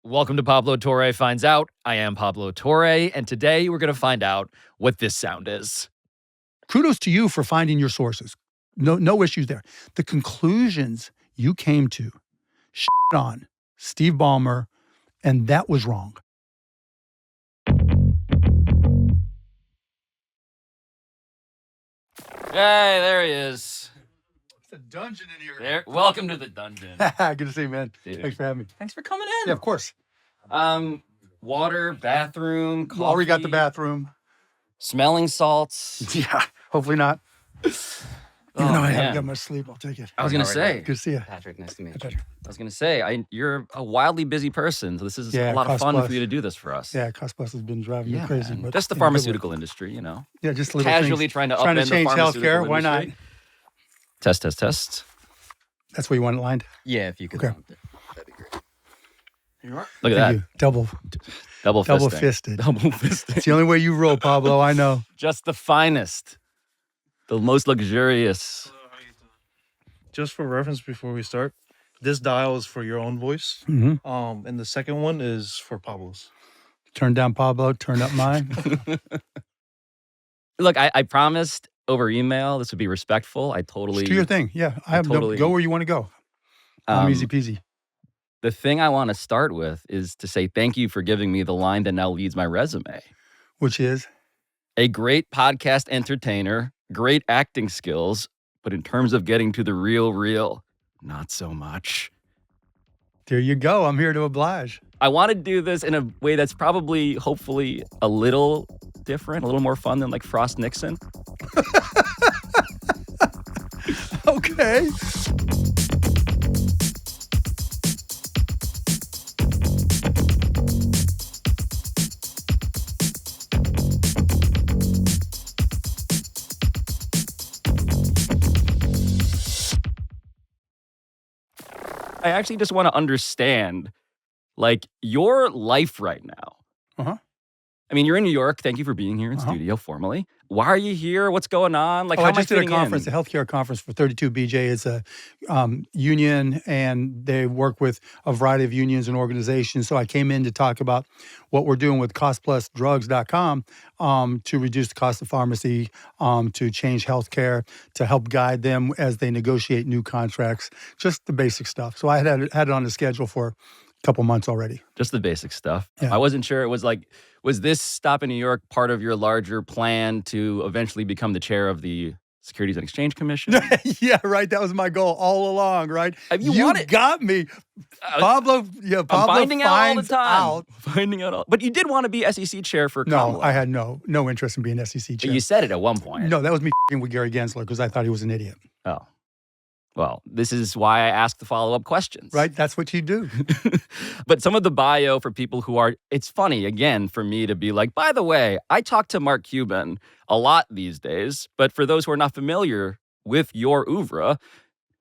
Welcome to Pablo Torre Finds Out. I am Pablo Torre, and today we're going to find out what this sound is. Kudos to you for finding your sources. No issues there. The conclusions you came to, on Steve Ballmer, and that was wrong. Hey, there he is. It's a dungeon in here. There. Welcome to the dungeon. Good to see you, man. Dude. Thanks for having me. Thanks for coming in. Yeah, of course. Water, bathroom, coffee. Already got the bathroom. Smelling salts. Yeah, hopefully not. Even though I haven't man. got much sleep, I'll take it. I was going to say. Good to see you. Patrick, nice to meet you. Patrick. I was going to say, you're a wildly busy person, so this is Yeah, a lot of cost fun plus. for you to do this for us. Yeah, Cost Plus has been driving me crazy. man. But Just the in a good way. pharmaceutical industry, you know. Yeah, just little Casually things. trying to Trying upend to the change pharmaceutical healthcare. Why not? industry. Test. That's where you want it lined. Yeah, if you could. Okay. That'd be great. You are? Look at Thank that. you. Double Double-fisting. fisted. Double-fisting. It's the only way you roll, Pablo. I know. Just the finest. The most luxurious. Just for reference before we start, this dial is for your own voice. Mm-hmm. And the second one is for Pablo's. Turn down Pablo. Turn up mine. Look, I promised over email this would be respectful. I totally... Just do your thing. Yeah, I have totally- go where you want to go. I'm easy peasy. The thing I want to start with is to say thank you for giving me the line that now leads my resume. Which is? A great podcast entertainer, great acting skills, but in terms of getting to the real, not so much. There you go. I'm here to oblige. I want to do this in a way that's probably, hopefully, a little different, a little more fun than like Frost Nixon. Okay. I actually just want to understand, like, your life right now. Uh-huh. I mean, you're in New York. Thank you for being here in studio formally. Why are you here? What's going on? Like, how I am just did a fitting conference, in? a healthcare conference for 32BJ. It's a union, and they work with a variety of unions and organizations. So I came in to talk about what we're doing with costplusdrugs.com to reduce the cost of pharmacy, to change healthcare, to help guide them as they negotiate new contracts, just the basic stuff. So I had it on the schedule for a couple months already. Just the basic stuff. Yeah. I wasn't sure. It was like, was this stop in New York part of your larger plan to eventually become the chair of the Securities and Exchange Commission? Yeah, right. That was my goal all along, right? You got me. Pablo, I'm Pablo finding out all the finds time. out. Finding out all. But you did want to be SEC chair for No, Kamala. I had no interest in being SEC chair. You said it at one point. No, that was me with Gary Gensler because I thought he was an idiot. Oh. Well, this is why I asked the follow-up questions. Right? That's what you do. But some of the bio for people who are, it's funny, again, for me to be like, by the way, I talk to Mark Cuban a lot these days, but for those who are not familiar with your oeuvre,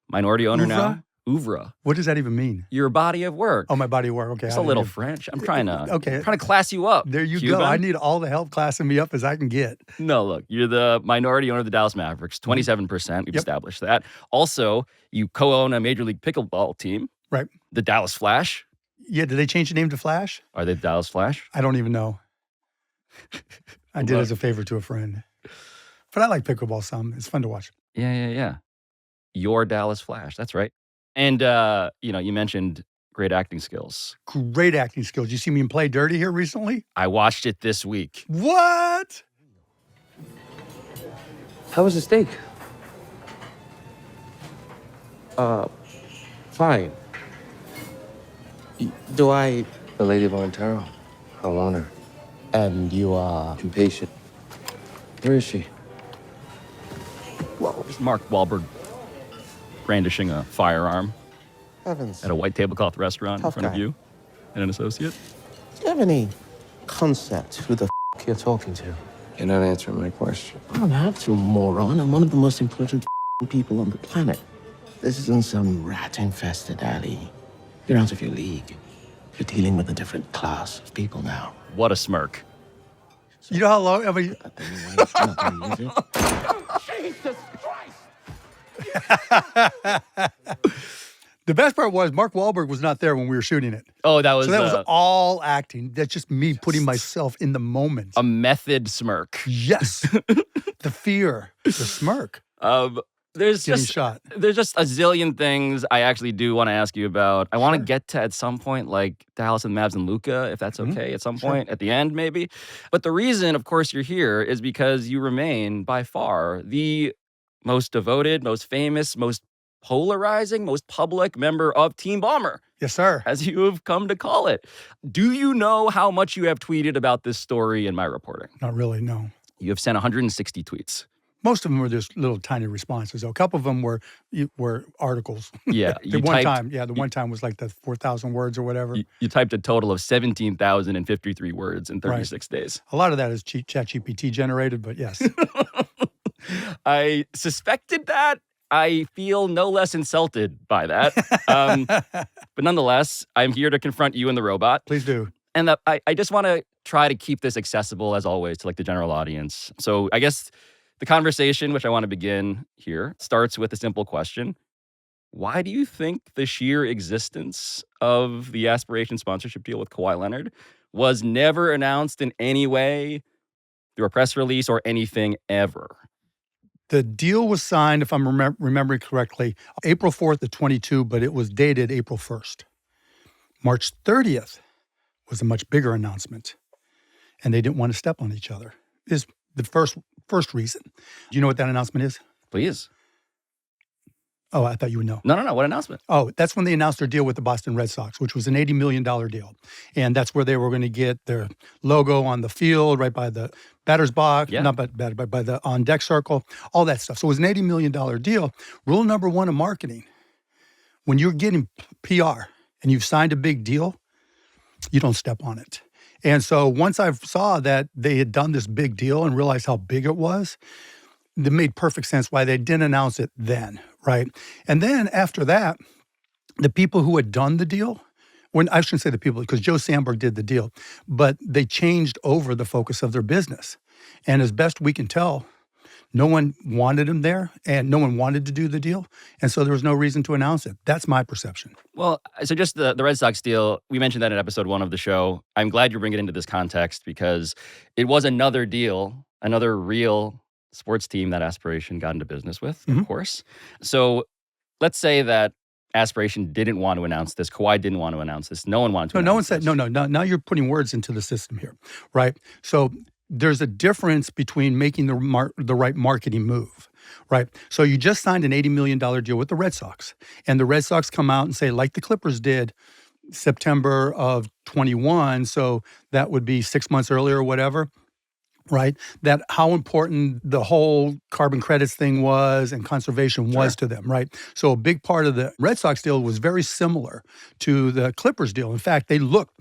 minority owner now, oeuvre, What does that even mean? your body of work. Oh, my body of work. Okay. It's I a little didn't French. I'm trying to Okay. class you up. There you Cuban. go. I need all the help classing me up as I can get. No, look, you're the minority owner of the Dallas Mavericks, 27%. We've Yep. established that. Also, you co-own a Major League Pickleball team. Right. The Dallas Flash. Yeah, did they change the name to Flash? Are they the Dallas Flash? I don't even know. I did as a favor to a friend. But I like pickleball some. It's fun to watch. Yeah. Your Dallas Flash. That's right. And, you mentioned great acting skills. Great acting skills. You see me in Play Dirty here recently? I watched it this week. What? How was the steak? Fine. Do I... The Lady Montero. I want her. And you are... Impatient. Where is she? There's Mark Wahlberg brandishing a firearm Heavens. at a white tablecloth restaurant Tough in front of guy. you and an associate. Do you have any concept who the you're talking to? You're not answering my question. I don't have to, moron. I'm one of the most important people on the planet. This isn't some rat-infested alley. You're out of your league. You're dealing with a different class of people now. What a smirk. You know how long? I mean, Not gonna use it. Jesus Christ! The best part was Mark Wahlberg was not there when we were shooting it. Oh, that was, So that was all acting. That's just me putting myself in the moment. a method smirk. Yes. The fear, the smirk, There's getting just shot. there's just a zillion things I actually do want to ask you about. I want to get to at some point, like Dallas and Mavs and Luka, if that's okay, at some point at the end, maybe. But the reason, of course, you're here is because you remain by far the most devoted, most famous, most polarizing, most public member of Team Bomber, Yes, sir. as you have come to call it. Do you know how much you have tweeted about this story in my reporting? Not really, no. You have sent 160 tweets. Most of them were just little tiny responses. Though. A couple of them were articles. Yeah, The one time was like the 4,000 words or whatever. You typed a total of 17,053 words in 36 days. A lot of that is ChatGPT generated, but yes. I suspected that. I feel no less insulted by that. But nonetheless, I'm here to confront you and the robot. Please do. And I just want to try to keep this accessible, as always, to like the general audience. So I guess the conversation, which I want to begin here, starts with a simple question. Why do you think the sheer existence of the Aspiration sponsorship deal with Kawhi Leonard was never announced in any way through a press release or anything ever? The deal was signed, if I'm remembering correctly, April 4th of 22, but it was dated April 1st. March 30th was a much bigger announcement, and they didn't want to step on each other, is the first reason. Do you know what that announcement is? Please. Oh, I thought you would know. No. What announcement? Oh, that's when they announced their deal with the Boston Red Sox, which was an $80 million deal. And that's where they were going to get their logo on the field, right by the batter's box, not by the on-deck circle, all that stuff. So it was an $80 million deal. Rule number one of marketing, when you're getting PR and you've signed a big deal, you don't step on it. And so once I saw that they had done this big deal and realized how big it was, it made perfect sense why they didn't announce it then, right? And then after that, the people who had done the deal, I shouldn't say the people, because Joe Sandberg did the deal, but they changed over the focus of their business. And as best we can tell, no one wanted him there and no one wanted to do the deal. And so there was no reason to announce it. That's my perception. Well, so just the Red Sox deal, we mentioned that in episode 1 of the show. I'm glad you're bringing it into this context because it was another deal, another real sports team that Aspiration got into business with, of course. So let's say that Aspiration didn't want to announce this. Kawhi didn't want to announce this. No one wanted to announce this. No one said, no. Now you're putting words into the system here, right? So there's a difference between making the right marketing move, right? So you just signed an $80 million deal with the Red Sox. And the Red Sox come out and say, like the Clippers did, September of 21, so that would be 6 months earlier or whatever, right? That how important the whole carbon credits thing was and conservation was to them, right? So a big part of the Red Sox deal was very similar to the Clippers deal. In fact, they looked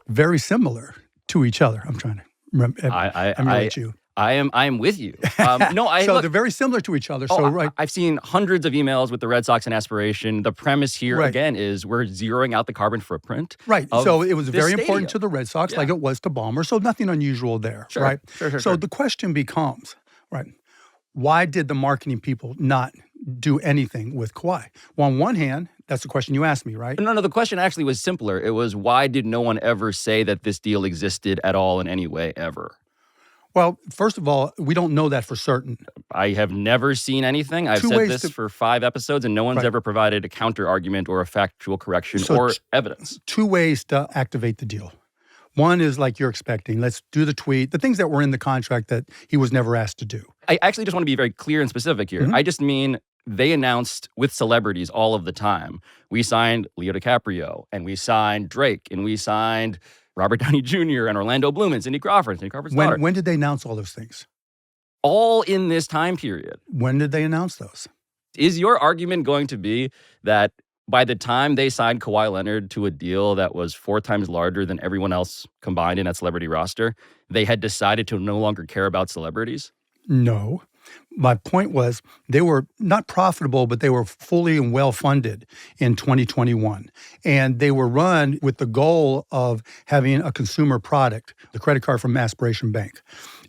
very similar to each other. I'm trying to remember. Emulate you. I am with you. They're very similar to each other. I've seen hundreds of emails with the Red Sox and Aspiration. The premise here again is we're zeroing out the carbon footprint. Right. So it was very important to the Red Sox, like it was to Bomber. So nothing unusual there. Right. Sure. The question becomes, right, why did the marketing people not do anything with Kawhi? Well, on one hand, that's the question you asked me, right? No, the question actually was simpler. It was, why did no one ever say that this deal existed at all in any way ever? Well, first of all, we don't know that for certain. I have never seen anything. I've said this for 5 episodes, and no one's ever provided a counter argument or a factual correction or evidence. 2 ways to activate the deal. One is like you're expecting. Let's do the tweet, the things that were in the contract that he was never asked to do. I actually just want to be very clear and specific here. I just mean they announced with celebrities all of the time. We signed Leo DiCaprio, and we signed Drake, and we signed Robert Downey Jr. and Orlando Bloom and Cindy Crawford's daughter. When did they announce all those things? All in this time period. When did they announce those? Is your argument going to be that by the time they signed Kawhi Leonard to a deal that was 4 times larger than everyone else combined in that celebrity roster, they had decided to no longer care about celebrities? No. My point was they were not profitable, but they were fully and well-funded in 2021. And they were run with the goal of having a consumer product, the credit card from Aspiration Bank.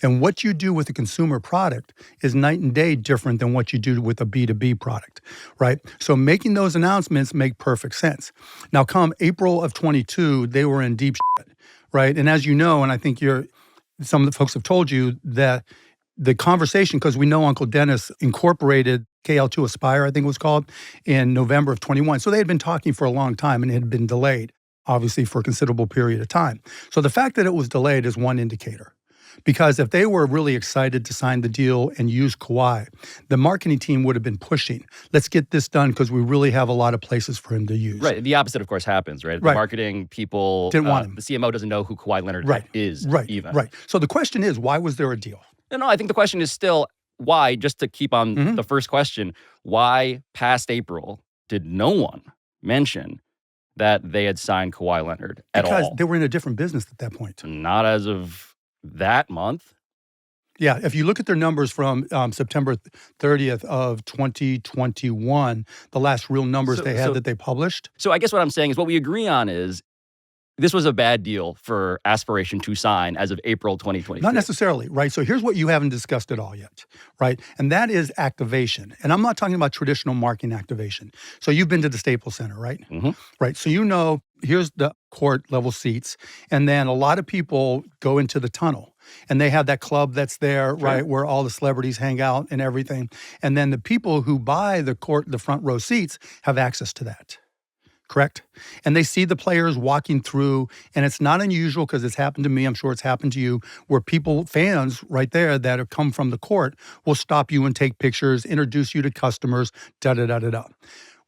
And what you do with a consumer product is night and day different than what you do with a B2B product, right? So making those announcements make perfect sense. Now, come April of 22, they were in deep shit, right? And as you know, and I think some of the folks have told you that the conversation, because we know Uncle Dennis incorporated KL2 Aspire, I think it was called, in November of 21. So they had been talking for a long time and it had been delayed, obviously, for a considerable period of time. So the fact that it was delayed is one indicator. Because if they were really excited to sign the deal and use Kawhi, the marketing team would have been pushing. Let's get this done because we really have a lot of places for him to use. Right. The opposite, of course, happens, right? The marketing people didn't want him. The CMO doesn't know who Kawhi Leonard is even. Right. So the question is, why was there a deal? No, I think the question is still why, just to keep on the first question, why past April did no one mention that they had signed Kawhi Leonard at all? Because they were in a different business at that point. Not as of that month? Yeah, if you look at their numbers from September 30th of 2021, the last real numbers that they published. So I guess what I'm saying is what we agree on is this was a bad deal for Aspiration to sign as of April 2023. Not necessarily, right? So here's what you haven't discussed at all yet, right? And that is activation. And I'm not talking about traditional marketing activation. So you've been to the Staples Center, right? Mm-hmm. Right. So you know, here's the court level seats. And then a lot of people go into the tunnel. And they have that club that's there, right, where all the celebrities hang out and everything. And then the people who buy the front row seats have access to that. Correct? And they see the players walking through, and it's not unusual because it's happened to me, I'm sure it's happened to you, where fans right there that have come from the court will stop you and take pictures, introduce you to customers, da-da-da-da-da.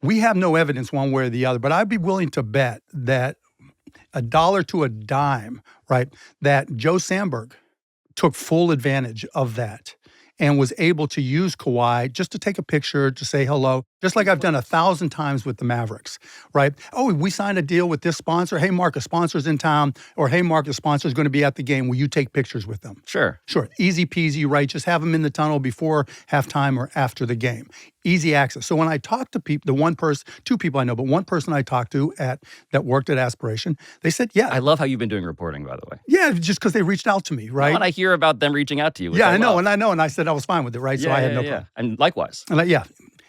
We have no evidence one way or the other, but I'd be willing to bet that a dollar to a dime, right, that Joe Sandberg took full advantage of that and was able to use Kawhi just to take a picture, to say hello, just like I've done 1,000 times with the Mavericks, right? Oh, we signed a deal with this sponsor. Hey, Mark, a sponsor's in town. Or, hey, Mark, the sponsor's going to be at the game. Will you take pictures with them? Sure. Easy peasy, right? Just have them in the tunnel before halftime or after the game. Easy access. So when I talk to people, two people I know, but one person I talked to that worked at Aspiration, they said, yeah. I love how you've been doing reporting, by the way. Yeah, just because they reached out to me, right? Well, and I hear about them reaching out to you. Yeah, I know. And I said I was fine with it, right? So I had no problem. And likewise.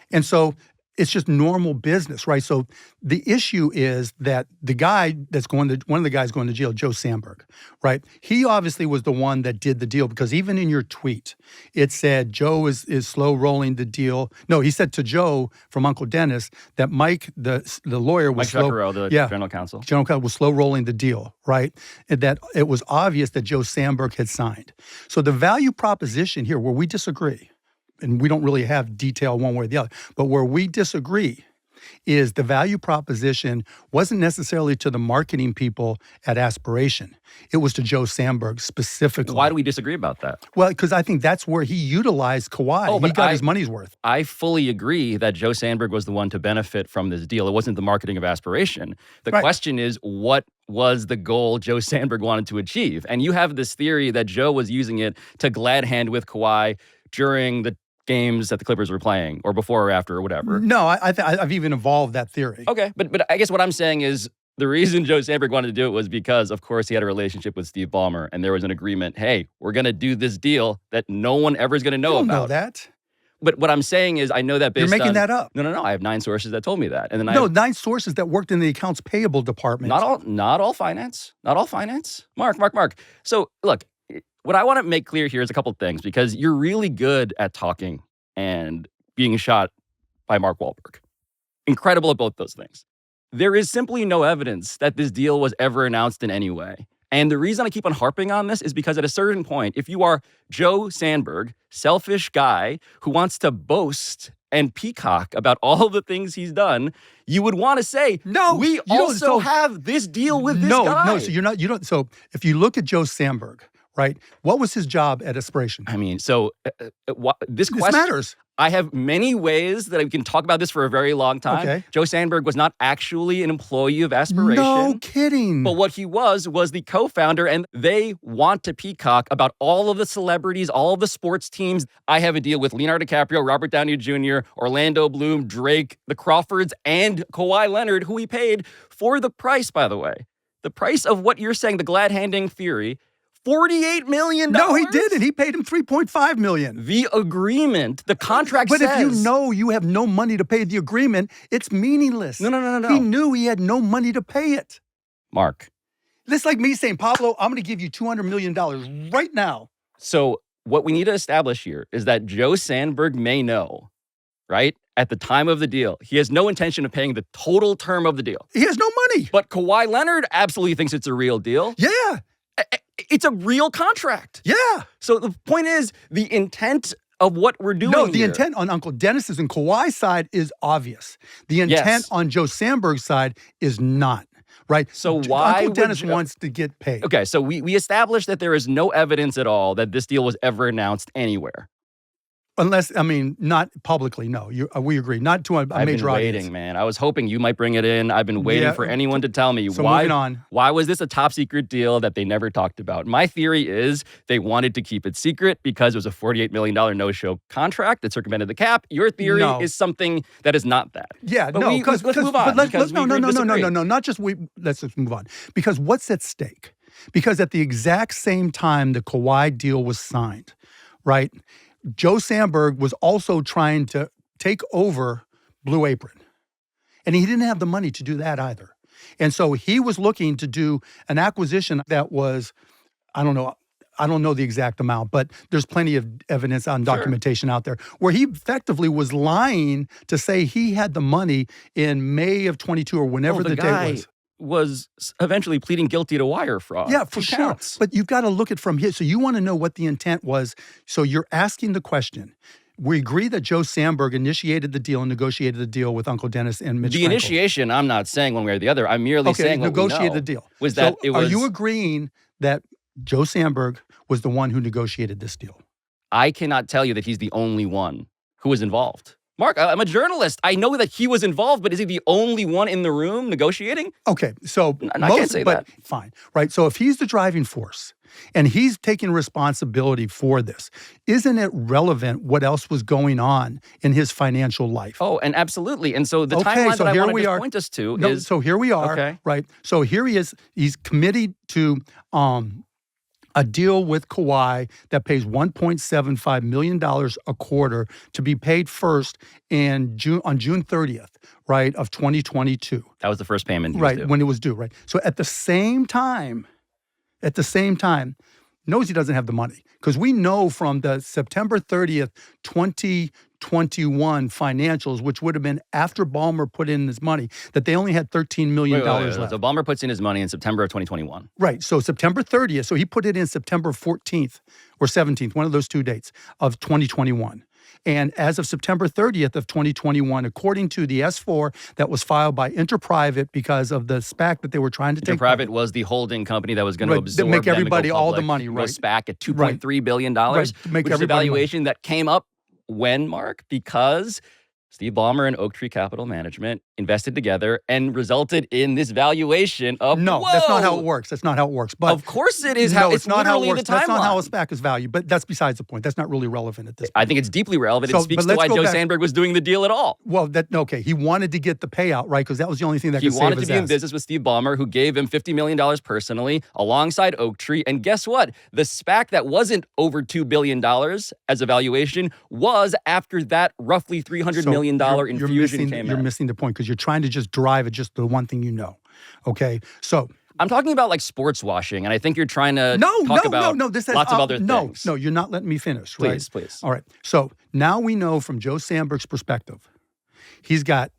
And so it's just normal business, right? So the issue is that the guy one of the guys going to jail, Joe Sandberg, right? He obviously was the one that did the deal because even in your tweet, it said Joe is slow rolling the deal. No, he said to Joe from Uncle Dennis that Mike, the lawyer, was Mike Zucchero, the general counsel. General counsel was slow rolling the deal, right? And that it was obvious that Joe Sandberg had signed. So the value proposition here, where we disagree, and we don't really have detail one way or the other, but where we disagree is the value proposition wasn't necessarily to the marketing people at Aspiration. It was to Joe Sandberg specifically. Why do we disagree about that? Well, because I think that's where he utilized Kawhi. He got his money's worth. I fully agree that Joe Sandberg was the one to benefit from this deal. It wasn't the marketing of Aspiration. The question is, what was the goal Joe Sandberg wanted to achieve? And you have this theory that Joe was using it to glad hand with Kawhi during the games that the Clippers were playing, or before or after, or whatever. No, I've even evolved that theory. Okay, but I guess what I'm saying is the reason Joe Sandberg wanted to do it was because, of course, he had a relationship with Steve Ballmer, and there was an agreement, hey, we're going to do this deal that no one ever is going to know about. You don't know that. But what I'm saying is I know that based on... You're making that up. No. I have 9 sources that told me that. And then 9 sources that worked in the accounts payable department. Not all finance. Not all finance. Mark. So, look, what I want to make clear here is a couple of things, because you're really good at talking and being shot by Mark Wahlberg. Incredible at both those things. There is simply no evidence that this deal was ever announced in any way. And the reason I keep on harping on this is because at a certain point, if you are Joe Sandberg, selfish guy who wants to boast and peacock about all the things he's done, you would want to say, no, we also have this deal with this guy. No, so if you look at Joe Sandberg, right? What was his job at Aspiration? I mean, so this question matters. I have many ways that we can talk about this for a very long time. Okay. Joe Sandberg was not actually an employee of Aspiration. No kidding. But what he was the co-founder, and they want to peacock about all of the celebrities, all of the sports teams. I have a deal with Leonardo DiCaprio, Robert Downey Jr., Orlando Bloom, Drake, the Crawfords, and Kawhi Leonard, who he paid for the price, by the way. The price of what you're saying, the glad-handing theory, $48 million. No, he didn't. He paid him $3.5 million. The agreement, the contract But says. if you know you have no money to pay the agreement, it's meaningless. No. He knew he had no money to pay it. Mark. It's like me saying, Pablo, I'm going to give you $200 million right now. So what we need to establish here is that Joe Sandberg may know, right, at the time of the deal, he has no intention of paying the total term of the deal. He has no money. But Kawhi Leonard absolutely thinks it's a real deal. Yeah. It's a real contract. Yeah. So the point is, the intent of what we're doing No, the here, intent on Uncle Dennis's and Kawhi's side is obvious. The intent Yes. on Joe Sandberg's side is not, right? So why Uncle would Dennis Joe- wants to get paid. Okay, so we established that there is no evidence at all that this deal was ever announced anywhere. Unless, I mean, not publicly, no. We agree. Not to a I've been major waiting, audience. man. I was hoping you might bring it in. I've been waiting Yeah. for anyone to tell me So why. moving on. Why was this a top secret deal that they never talked about? My theory is they wanted to keep it secret because it was a $48 million no-show contract that circumvented the cap. Your theory No. is something that is not that. Yeah, But no, let's move on. Let's because we disagree. no. Not just we. Let's just move on. Because what's at stake? Because at the exact same time the Kawhi deal was signed, right? Joe Sandberg was also trying to take over Blue Apron, and he didn't have the money to do that either. And so he was looking to do an acquisition that was, I don't know the exact amount, but there's plenty of evidence on documentation out there where he effectively was lying to say he had the money in May of 22 or whenever the date was eventually pleading guilty to wire fraud. Yeah, for Two sure. counts. But you've got to look at from here. So you want to know what the intent was. So you're asking the question. We agree that Joe Sandberg initiated the deal and negotiated the deal with Uncle Dennis and Mitch The Frankel. initiation, I'm not saying one way or the other. I'm merely saying what negotiated we know the deal. was that So it was. Are you agreeing that Joe Sandberg was the one who negotiated this deal? I cannot tell you that he's the only one who was involved. Mark, I'm a journalist. I know that he was involved, but is he the only one in the room negotiating? Okay, so I can't say that. Fine, right? So if he's the driving force and he's taking responsibility for this, isn't it relevant what else was going on in his financial life? Oh, and absolutely. And so the Okay, timeline so that I here want we to are. point us to No, is so here we are, Okay. right? So here he is. He's committed to a deal with Kawhi that pays $1.75 million a quarter to be paid first on June 30th, right, of 2022. that was the first payment. he was Right, due. when it was due, right? So at the same time, knows he doesn't have the money. Because we know from the September 30th, 2021 financials, which would have been after Ballmer put in his money, that they only had $13 million left. So Ballmer puts in his money in September of 2021. Right, so September 30th, so he put it in September 14th or 17th, one of those two dates of 2021. And as of September 30th of 2021, according to the S-4 that was filed by Interprivate because of the SPAC that they were trying to take. Private was the holding company that was going to Right, absorb make them and everybody go all the public, money, go right. SPAC at $2.3 billion, Right, to make which is a everybody money. valuation that came up when, Mark? Because Steve Ballmer and Oak Tree Capital Management invested together and resulted in this valuation of No, whoa! that's not how it works. That's not how it works. But Of course it is. no, How it's not how it literally works. the That's not how a timeline. SPAC is valued. But that's besides the point. That's not really relevant at this point. I think it's deeply relevant. So, It speaks but to let's why go Joe back- Sandberg was doing the deal at all. Well, okay. He wanted to get the payout, right? Because that was the only thing that He could wanted save to his be in ass. business with Steve Ballmer, who gave him $50 million personally alongside Oak Tree. And guess what? The SPAC that wasn't over $2 billion as a valuation was after that roughly $300 million infusion came You're in. missing the point because you're trying to just drive at just the one thing you know. Okay, so I'm talking about like sports washing, and I think you're trying to talk about This has, lots of other things. No, you're not letting me finish. Right? Please. All right. So now we know from Joe Sandberg's perspective, he's got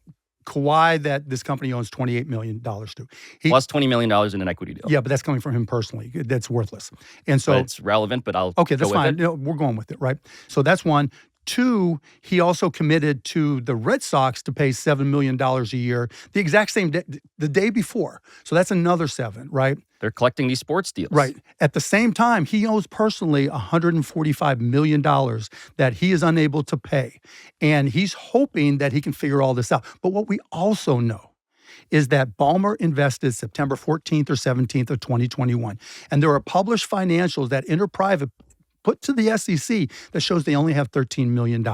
Kawhi that this company owns $28 million to. Plus $20 million in an equity deal. Yeah, but that's coming from him personally. That's worthless. And so But it's relevant, but I'll okay, go that's with fine. it. No, we're going with it, right? So that's one. 2, he also committed to the Red Sox to pay $7 million a year, the exact same day, the day before. So that's another 7, right? They're collecting these sports deals. Right. At the same time, he owes personally $145 million that he is unable to pay. And he's hoping that he can figure all this out. But what we also know is that Ballmer invested September 14th or 17th of 2021. And there are published financials that Interprivate put to the SEC that shows they only have $13 million.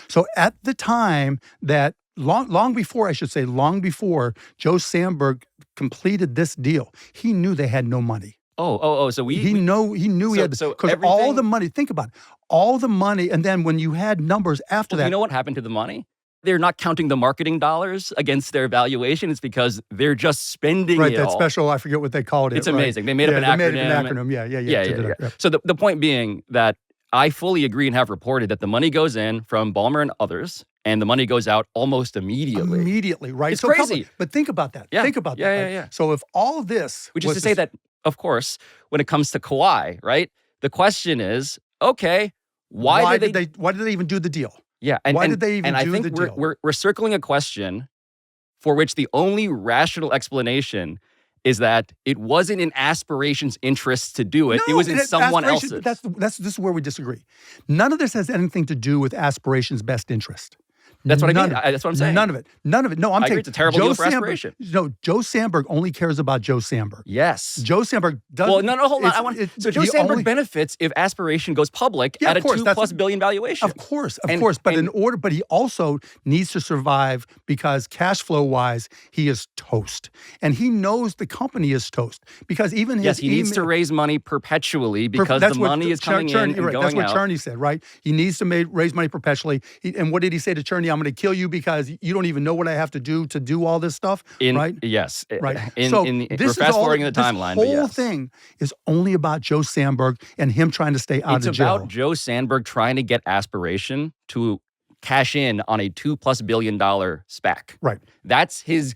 So at the time that, long before Joe Sandberg completed this deal, he knew they had no money. So he knew he had, because all the money, think about it, all the money, and then when you had numbers after that. You know what happened to the money? They're not counting the marketing dollars against their valuation. It's because they're just spending it that all. special, I forget what they called it. It's amazing. They made up an acronym. They made an acronym, yeah. So the point being that I fully agree and have reported that the money goes in from Ballmer and others, and the money goes out almost immediately. Immediately, right? It's crazy. But think about that. Yeah. Think about that. Right? Yeah. So if all of this... Which is to say that, of course, when it comes to Kawhi, right, the question is, okay, why did they even do the deal? Yeah, why did they even do the deal? And I think we're circling a question for which the only rational explanation is that it wasn't in Aspiration's interest to do it. No, it was in someone else's. This is where we disagree. None of this has anything to do with Aspiration's best interest. That's what I mean. That's what I'm saying. None of it. No, I'm saying it's a terrible deal for Aspiration. No, Joe Sandberg only cares about Joe Sandberg. Yes. Joe Sandberg doesn't. Well, no, hold on. So Joe Sandberg benefits if Aspiration goes public at a $2+ billion valuation. Of course. But he also needs to survive because cash flow wise, he is toast. And he knows the company is toast because even his he needs to raise money perpetually because the money is coming in and going out. That's what Cherney said, right? He needs to raise money perpetually. And what did he say to Cherney? I'm going to kill you because you don't even know what I have to do all this stuff, right? Yes. Right. We're fast-forwarding the timeline. This whole thing is only about Joe Sandberg and him trying to stay out of jail. It's about Joe Sandberg trying to get Aspiration to cash in on a $2+ billion SPAC. Right. That's his...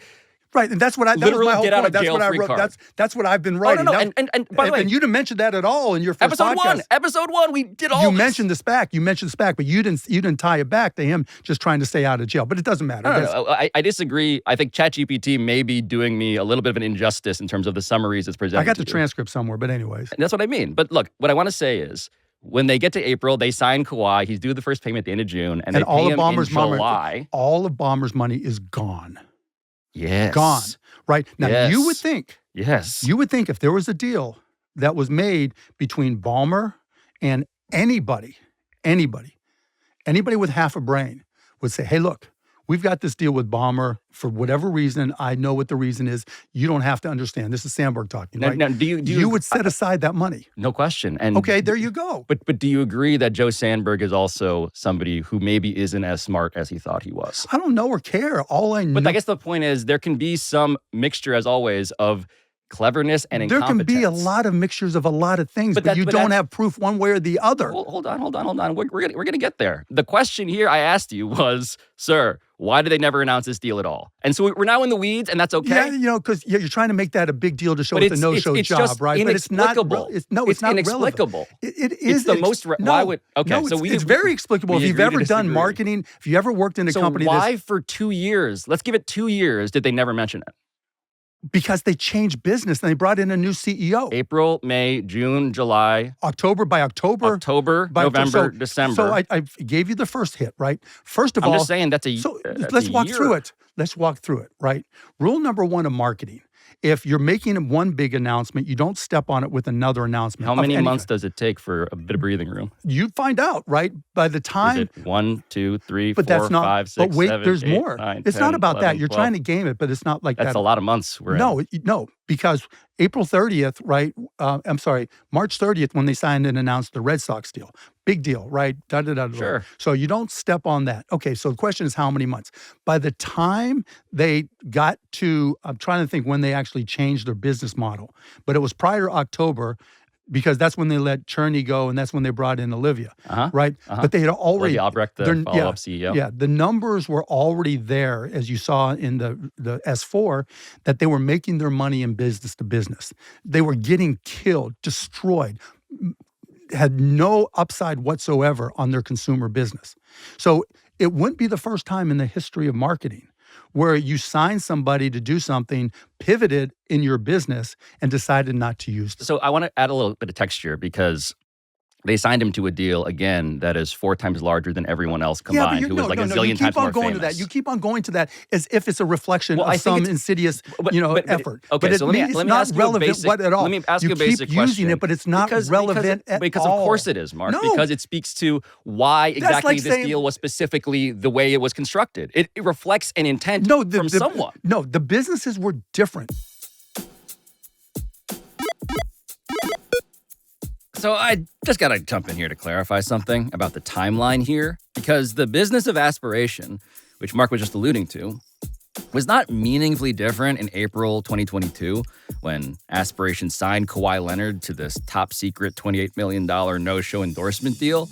Right, and that's what I... Literally that was my get whole out of point. jail That's what free I wrote. card. That's what I've been writing. Oh, no. And by the way... And you didn't mention that at all in your first podcast. Episode 1, we did all You mentioned the SPAC, but you didn't tie it back to him just trying to stay out of jail. But it doesn't matter. No, I disagree. I think ChatGPT may be doing me a little bit of an injustice in terms of the summaries it's presented. I got the transcript somewhere, but anyways. And that's what I mean. But look, what I want to say is, when they get to April, they sign Kawhi. He's due the first payment at the end of June, and they pay him in July. All of Ballmer's money is gone. Yes. Gone. Right? Now, you would think if there was a deal that was made between Ballmer and anybody with half a brain would say, hey, look, we've got this deal with Ballmer for whatever reason. I know what the reason is. You don't have to understand. This is Sandberg talking, right? Now, you would set aside that money. No question. And okay, there you go. But do you agree that Joe Sandberg is also somebody who maybe isn't as smart as he thought he was? I don't know or care. All I know. But I guess the point is there can be some mixture, as always, of cleverness and incompetence. There can be a lot of mixtures of a lot of things, but you don't have proof one way or the other. Hold on. We're gonna get there. The question here I asked you was, sir, why did they never announce this deal at all? And so we're now in the weeds, and that's okay. Yeah, because you're trying to make that a big deal to show it's a no-show job, right? But it's not. It's not inexplicable. It is. It's the most. Why would? Okay, no, it's very explicable. If you've ever done marketing, if you ever worked in a company, why for 2 years? Let's give it 2 years. Did they never mention it? Because they changed business and they brought in a new CEO. April, May, June, July. October, November, December. So I gave you the first hit, right? First of all. I'm just saying that's a So let's walk through it. Let's walk through it, right? Rule number 1 of marketing. If you're making one big announcement, you don't step on it with another announcement. How many months does it take for a bit of breathing room? You find out, right? By the time... Is it 1, 2, 3, but 4, that's not, 5, 6, but wait, 7, there's 8, more. 9, it's 10, not about 11, that. You're 12. trying to game it, but it's not like that. That's a lot of months we're in. No, because April 30th, right? March 30th when they signed and announced the Red Sox deal. Big deal, right? Sure. So you don't step on that. Okay, so the question is how many months? By the time they got to, I'm trying to think when they actually changed their business model, but it was prior to October because that's when they let Cherney go and that's when they brought in Olivia, right? But they had already... Olivia Albrecht, the follow-up CEO. Yeah, the numbers were already there, as you saw in the S4, that they were making their money in business to business. They were getting killed, destroyed. had no upside whatsoever on their consumer business. So it wouldn't be the first time in the history of marketing where you signed somebody to do something, pivoted in your business, and decided not to use them. So I want to add a little bit of texture because they signed him to a deal, again, that is 4 times larger than everyone else combined, who was like a zillion times more famous. You keep on going to that as if it's a reflection of some insidious, effort. Okay, but so let me not ask you relevant a basic, at all. Let me ask you a basic keep question. using it, but it's not relevant at all. Because of course it is, Mark. No. Because it speaks to why exactly like this saying, deal was specifically the way it was constructed. It reflects an intent from someone. No, the businesses were different. So I just got to jump in here to clarify something about the timeline here, because the business of Aspiration, which Mark was just alluding to, was not meaningfully different in April 2022 when Aspiration signed Kawhi Leonard to this top secret $28 million no-show endorsement deal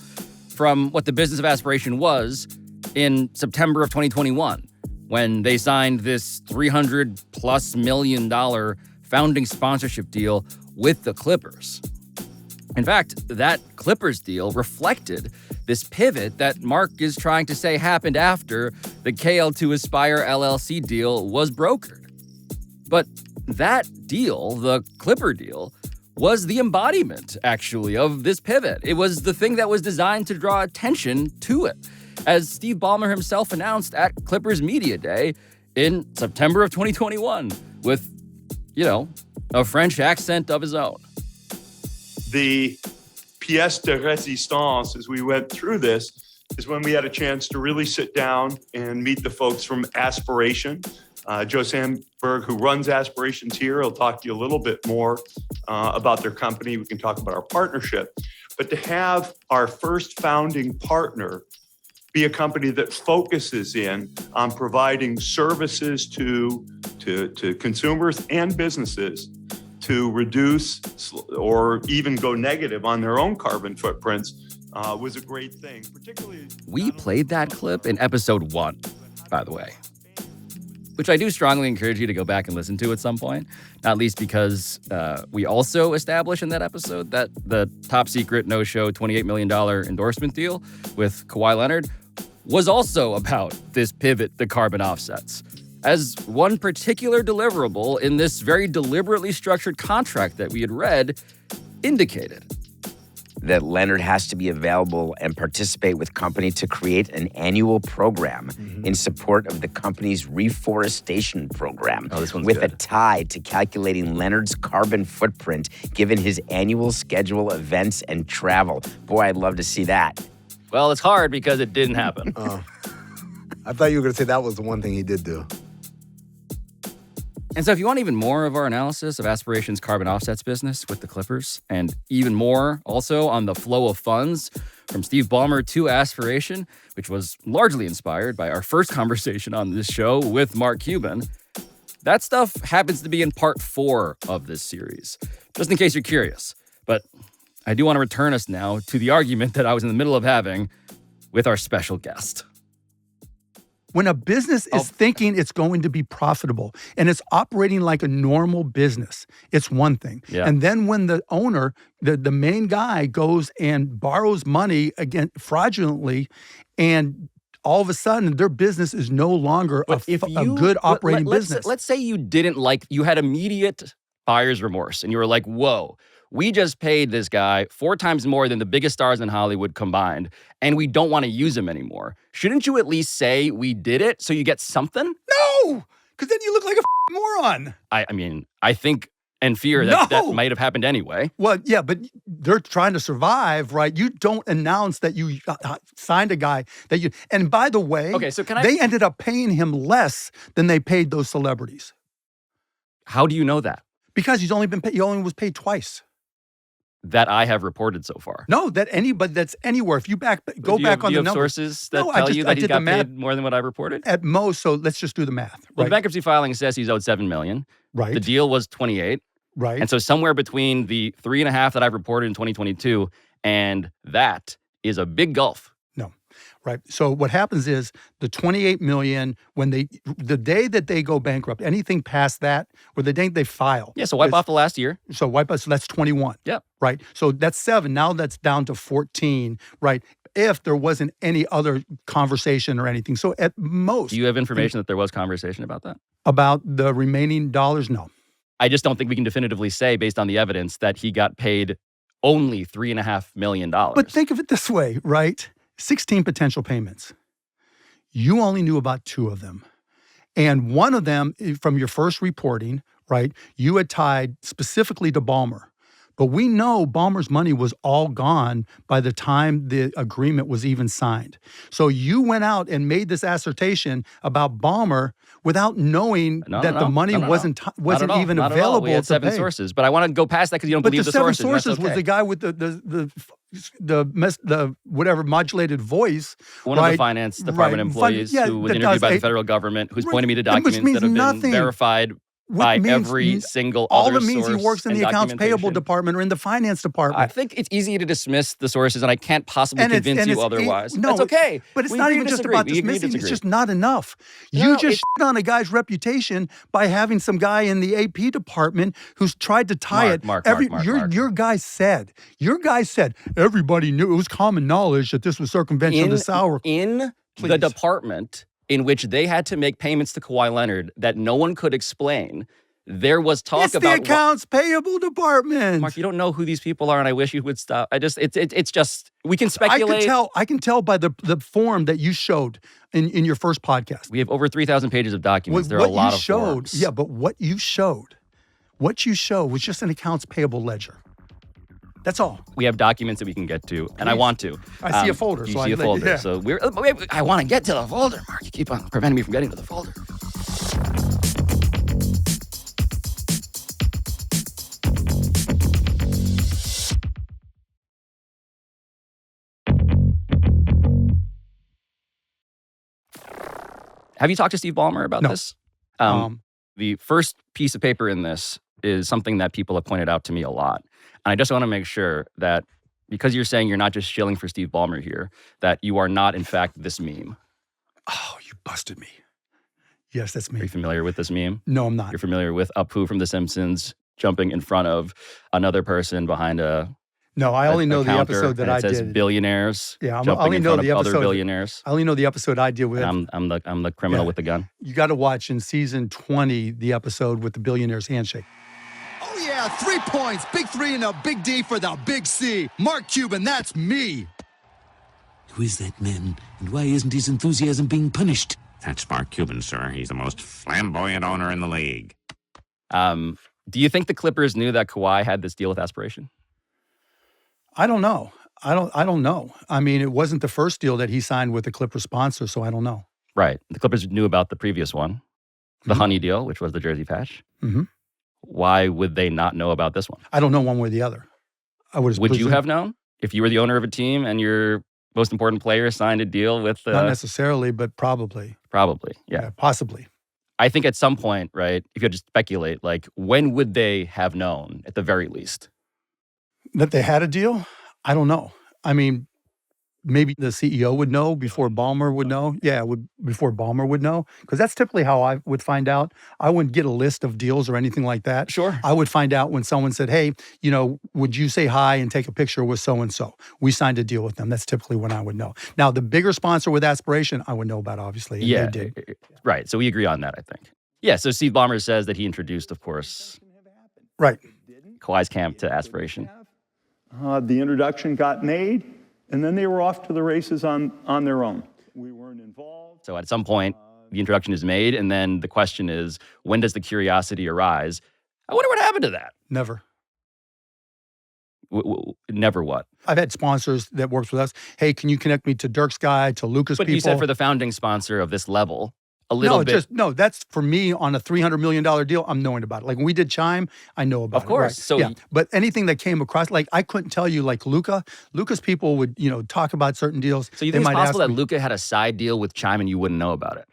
from what the business of Aspiration was in September of 2021 when they signed this $300+ million founding sponsorship deal with the Clippers. In fact, that Clippers deal reflected this pivot that Mark is trying to say happened after the KL2 Aspire LLC deal was brokered. But that deal, the Clipper deal, was the embodiment, actually, of this pivot. It was the thing that was designed to draw attention to it, as Steve Ballmer himself announced at Clippers Media Day in September of 2021 with, a French accent of his own. The pièce de résistance as we went through this is when we had a chance to really sit down and meet the folks from Aspiration. Joe Sandberg, who runs Aspirations here, will talk to you a little bit more about their company. We can talk about our partnership. But to have our first founding partner be a company that focuses in on providing services to consumers and businesses to reduce or even go negative on their own carbon footprints was a great thing. Particularly, we played that clip in episode 1, by the way, which I do strongly encourage you to go back and listen to at some point, not least because we also established in that episode that the top secret no-show $28 million endorsement deal with Kawhi Leonard was also about this pivot to carbon offsets, as one particular deliverable in this very deliberately structured contract that we had read indicated. That Leonard has to be available and participate with company to create an annual program in support of the company's reforestation program, with a tie to calculating Leonard's carbon footprint given his annual schedule, events, and travel. Boy, I'd love to see that. Well, it's hard because it didn't happen. I thought you were going to say that was the one thing he did do. And so if you want even more of our analysis of Aspiration's carbon offsets business with the Clippers, and even more also on the flow of funds from Steve Ballmer to Aspiration, which was largely inspired by our first conversation on this show with Mark Cuban, that stuff happens to be in part 4 of this series, just in case you're curious. But I do want to return us now to the argument that I was in the middle of having with our special guest. When a business is thinking it's going to be profitable and it's operating like a normal business, it's one thing. Yeah. And then when the owner, the main guy, goes and borrows money again fraudulently, and all of a sudden their business is no longer a good operating business. Let's say you didn't you had immediate buyer's remorse and you were like, whoa, we just paid this guy 4 times more than the biggest stars in Hollywood combined, and we don't want to use him anymore. Shouldn't you at least say we did it so you get something? No, because then you look like a moron. I mean, I think and fear that might have happened anyway. Well, yeah, but they're trying to survive, right? You don't announce that you signed a guy that you. And by the way, they ended up paying him less than they paid those celebrities. How do you know that? Because he only was paid twice. That I have reported so far. No, that anybody that's anywhere. If you go back on the numbers. Do you have sources that tell you that he got paid more than what I reported? At most, so let's just do the math. Well, the bankruptcy filing says he's owed $7 million. Right. The deal was $28 million. Right. And so somewhere between the 3.5 that I've reported in 2022 and that is a big gulf. No. Right. So what happens is the 28 million, the day that they go bankrupt, anything past that, or the day they file. Yeah, so wipe off the last year. So wipe off, so that's 21. Yep. Right. So that's 7. Now that's down to 14. Right. If there wasn't any other conversation or anything. So at most. Do you have information that there was conversation about that? About the remaining dollars? No. I just don't think we can definitively say, based on the evidence, that he got paid only $3.5 million. But think of it this way, right? 16 potential payments. You only knew about 2 of them. And one of them, from your first reporting, right, you had tied specifically to Ballmer. But we know Ballmer's money was all gone by the time the agreement was even signed. So you went out and made this assertion about Ballmer without knowing that the money wasn't even available. We had 7 sources, but I want to go past that because you don't believe the sources. But the 7 sources was the guy with the whatever modulated voice. One of the finance department employees who was interviewed by the federal government, who's pointing me to documents that have been verified by every single other source. All it means he works in the accounts payable department or in the finance department. I think it's easy to dismiss the sources, and I can't possibly convince you otherwise. No, that's okay. But it's not even just about dismissing. It's just not enough. You just shit on a guy's reputation by having some guy in the AP department who's tried to tie it. Your guy said everybody knew, it was common knowledge that this was circumvention of the Sauer. In the department in which they had to make payments to Kawhi Leonard that no one could explain, there was talk about the accounts payable department. Mark, you don't know who these people are, and I wish you would stop. It's just, we can speculate. I can tell by the form that you showed in your first podcast. We have over 3,000 pages of documents. There are a lot of forms. Yeah, but what you showed was just an accounts payable ledger. That's all. We have documents that we can get to, and I want to. I see a folder. You see a folder. Yeah. So I want to get to the folder, Mark. You keep on preventing me from getting to the folder. Have you talked to Steve Ballmer about this? The first piece of paper in this is something that people have pointed out to me a lot. And I just want to make sure that because you're saying you're not just shilling for Steve Ballmer here, that you are not, in fact, this meme. Oh, you busted me. Yes, that's me. Are you familiar with this meme? No, I'm not. You're familiar with Apu from The Simpsons jumping in front of another person behind a No, I only know the episode that I did. It says billionaires. Yeah, I only know the episode. Other billionaires. I only know the episode I did with. I'm the criminal with the gun. You got to watch in season 20 the episode with the billionaires handshake. Oh yeah, 3 points, big 3 and a big D for the big C. Mark Cuban, that's me. Who is that man, and why isn't his enthusiasm being punished? That's Mark Cuban, sir. He's the most flamboyant owner in the league. Do you think the Clippers knew that Kawhi had this deal with Aspiration? I don't know. I don't know. I mean, it wasn't the first deal that he signed with the Clippers sponsor, so I don't know. Right. The Clippers knew about the previous one, the Honey deal, which was the jersey patch. Mm-hmm. Why would they not know about this one? I don't know one way or the other. Would you have known if you were the owner of a team and your most important player signed a deal with? Not necessarily, but probably. Probably, yeah. Possibly. I think at some point, right, if you had to speculate, like, when would they have known at the very least? That they had a deal? I don't know. I mean, maybe the CEO would know before Ballmer would know. Yeah, before Ballmer would know. Because that's typically how I would find out. I wouldn't get a list of deals or anything like that. Sure. I would find out when someone said, hey, would you say hi and take a picture with so-and-so? We signed a deal with them. That's typically when I would know. Now, the bigger sponsor with Aspiration, I would know about, obviously. And yeah, they did. Right. So we agree on that, I think. Yeah, so Steve Ballmer says that he introduced, of course, right, Kawhi's camp to Aspiration. The introduction got made, and then they were off to the races on their own. We weren't involved. So at some point, the introduction is made, and then the question is, when does the curiosity arise? I wonder what happened to that. Never. Never what? I've had sponsors that worked with us. Hey, can you connect me to Dirk's guy, to Luca's people? But you said for the founding sponsor of this level, a little bit. That's for me on a $300 million deal. I'm knowing about it. Like when we did Chime, I know about it. Of course. Right? So yeah. But anything that came across, like I couldn't tell you, like Luca's people would, talk about certain deals. So you think it's possible that Luca had a side deal with Chime and you wouldn't know about it?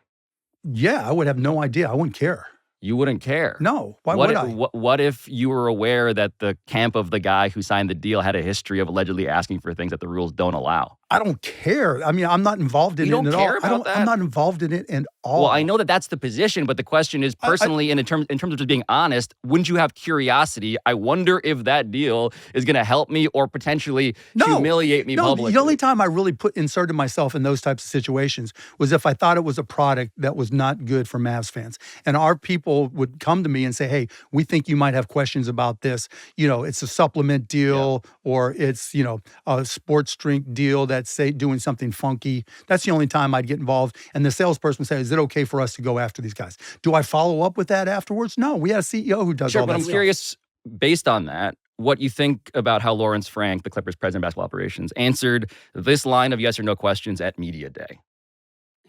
Yeah, I would have no idea. I wouldn't care. You wouldn't care? No. Why would I? What if you were aware that the camp of the guy who signed the deal had a history of allegedly asking for things that the rules don't allow? I don't care. I mean, I'm not involved in You it don't at care all. about that? I'm not involved in it at all. Well, I know that that's the position, but the question is personally, and in terms of just being honest, wouldn't you have curiosity? I wonder if that deal is going to help me or potentially humiliate me publicly. The only time I really inserted myself in those types of situations was if I thought it was a product that was not good for Mavs fans. And our people would come to me and say, hey, we think you might have questions about this. You know, it's a supplement deal or it's, you know, a sports drink deal that's say doing something funky. That's the only time I'd get involved. And the salesperson would say, is it okay for us to go after these guys? Do I follow up with that afterwards? No, we had a CEO who does all that but I'm stuff. curious, based on that, what you think about how Lawrence Frank, the Clippers president of basketball operations, answered this line of yes or no questions at Media Day.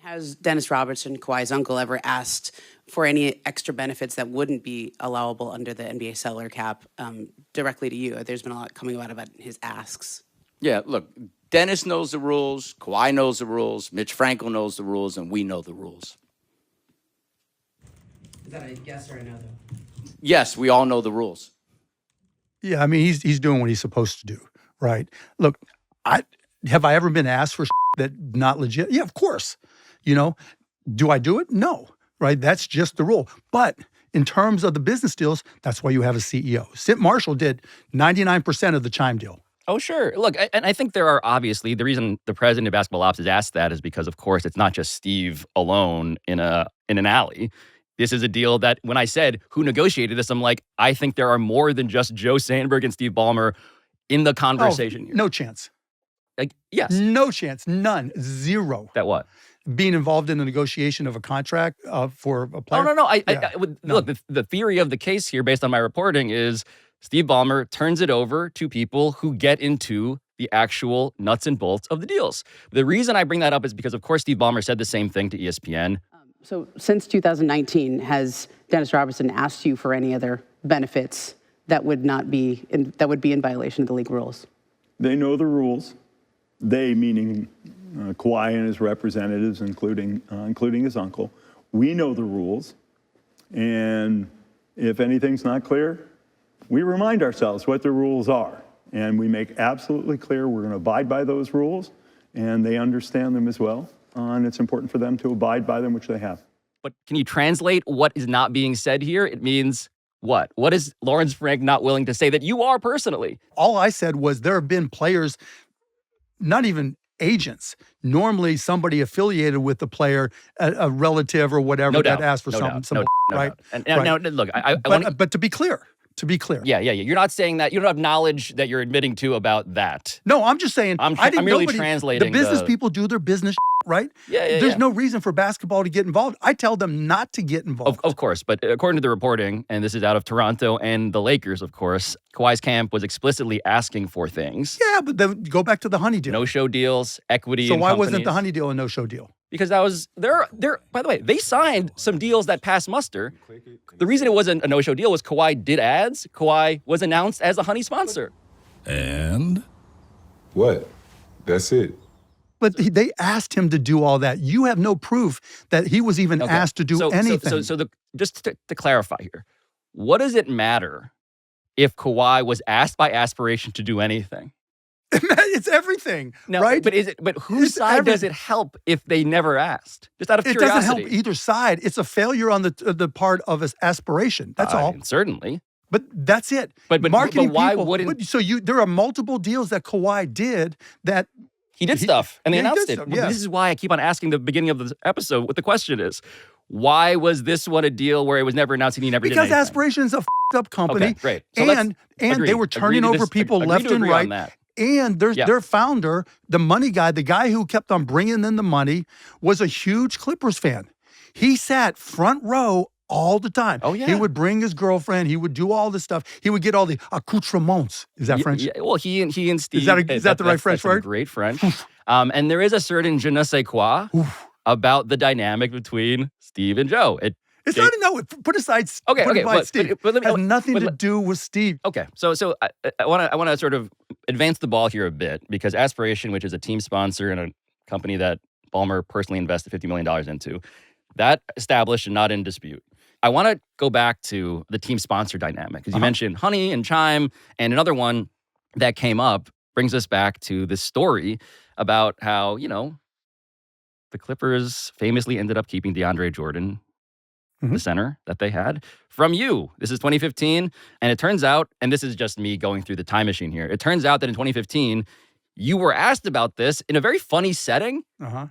Has Dennis Robertson, Kawhi's uncle, ever asked for any extra benefits that wouldn't be allowable under the NBA salary cap directly to you? There's been a lot coming out about his asks. Yeah, look, Dennis knows the rules, Kawhi knows the rules, Mitch Franco knows the rules, and we know the rules. Is that a yes or a no, though? Yes, we all know the rules. Yeah, I mean, he's doing what he's supposed to do, right? Look, have I ever been asked for that not legit? Yeah, of course. You know, do I do it? No, right? That's just the rule. But in terms of the business deals, that's why you have a CEO. Sid Marshall did 99% of the Chime deal. Oh, sure. Look, and I think there are obviously, the reason the president of basketball ops is asked that is because, of course, it's not just Steve alone in an alley. This is a deal that when I said who negotiated this, I'm like, I think there are more than just Joe Sandberg and Steve Ballmer in the conversation here. No chance. Like, yes. No chance. None. Zero. That what? Being involved in the negotiation of a contract for a player. No. Look, the theory of the case here, based on my reporting, is Steve Ballmer turns it over to people who get into the actual nuts and bolts of the deals. The reason I bring that up is because, of course, Steve Ballmer said the same thing to ESPN. So since 2019, has Dennis Robertson asked you for any other benefits that would be in violation of the league rules? They know the rules. They, meaning Kawhi and his representatives, including his uncle. We know the rules. And if anything's not clear, we remind ourselves what the rules are. And we make absolutely clear we're going to abide by those rules. And they understand them as well. And it's important for them to abide by them, which they have. But can you translate what is not being said here? It means what? What is Lawrence Frank not willing to say that you are personally? All I said was there have been players, not even agents, normally somebody affiliated with the player, a relative or whatever that asked for something, right? And now, look, but to be clear. Yeah. You're not saying that. You don't have knowledge that you're admitting to about that. No, I'm just saying. I'm merely translating. The business people do their business, right? There's no reason for basketball to get involved. I tell them not to get involved. Of course, but according to the reporting, and this is out of Toronto and the Lakers, of course, Kawhi's camp was explicitly asking for things. Yeah, but then go back to the Honey deal. No-show deals, equity. So in why companies. wasn't the Honey deal a no-show deal? Because that was they're by the way, they signed some deals that passed muster. The reason it wasn't a no-show deal was Kawhi did ads. Kawhi was announced as a Honey sponsor. And what? That's it. But they asked him to do all that. You have no proof that he was even asked to do anything. So just to clarify here, what does it matter if Kawhi was asked by Aspiration to do anything? It's everything, right? But whose side does it help if they never asked? Just out of curiosity. It doesn't help either side. It's a failure on the part of Aspiration. That's all. Certainly. But that's it. But marketing why people, wouldn't? There are multiple deals that Kawhi did that. He did stuff, and they announced it. Yeah. This is why I keep on asking the beginning of the episode what the question is. Why was this one a deal where it was never announced and he never did anything? Because Aspiration is a up company. Okay, great. So and they were turning over people left and right. And their founder, the money guy, the guy who kept on bringing in the money, was a huge Clippers fan. He sat front row all the time. Oh, yeah. He would bring his girlfriend. He would do all this stuff. He would get all the accoutrements. Is that French? Yeah, well, he and Steve. Is that the right French word? Great French. And there is a certain je ne sais quoi about the dynamic between Steve and Joe. It's not put aside. Steve. But it has nothing to do with Steve. Okay, so I want to sort of advance the ball here a bit because Aspiration, which is a team sponsor and a company that Ballmer personally invested $50 million into, that established and not in dispute. I want to go back to the team sponsor dynamic because you mentioned Honey and Chime and another one that came up brings us back to this story about how, the Clippers famously ended up keeping DeAndre Jordan, the center that they had, from you. This is 2015. And it turns out, and this is just me going through the time machine here, it turns out that in 2015, you were asked about this in a very funny setting. Uh-huh.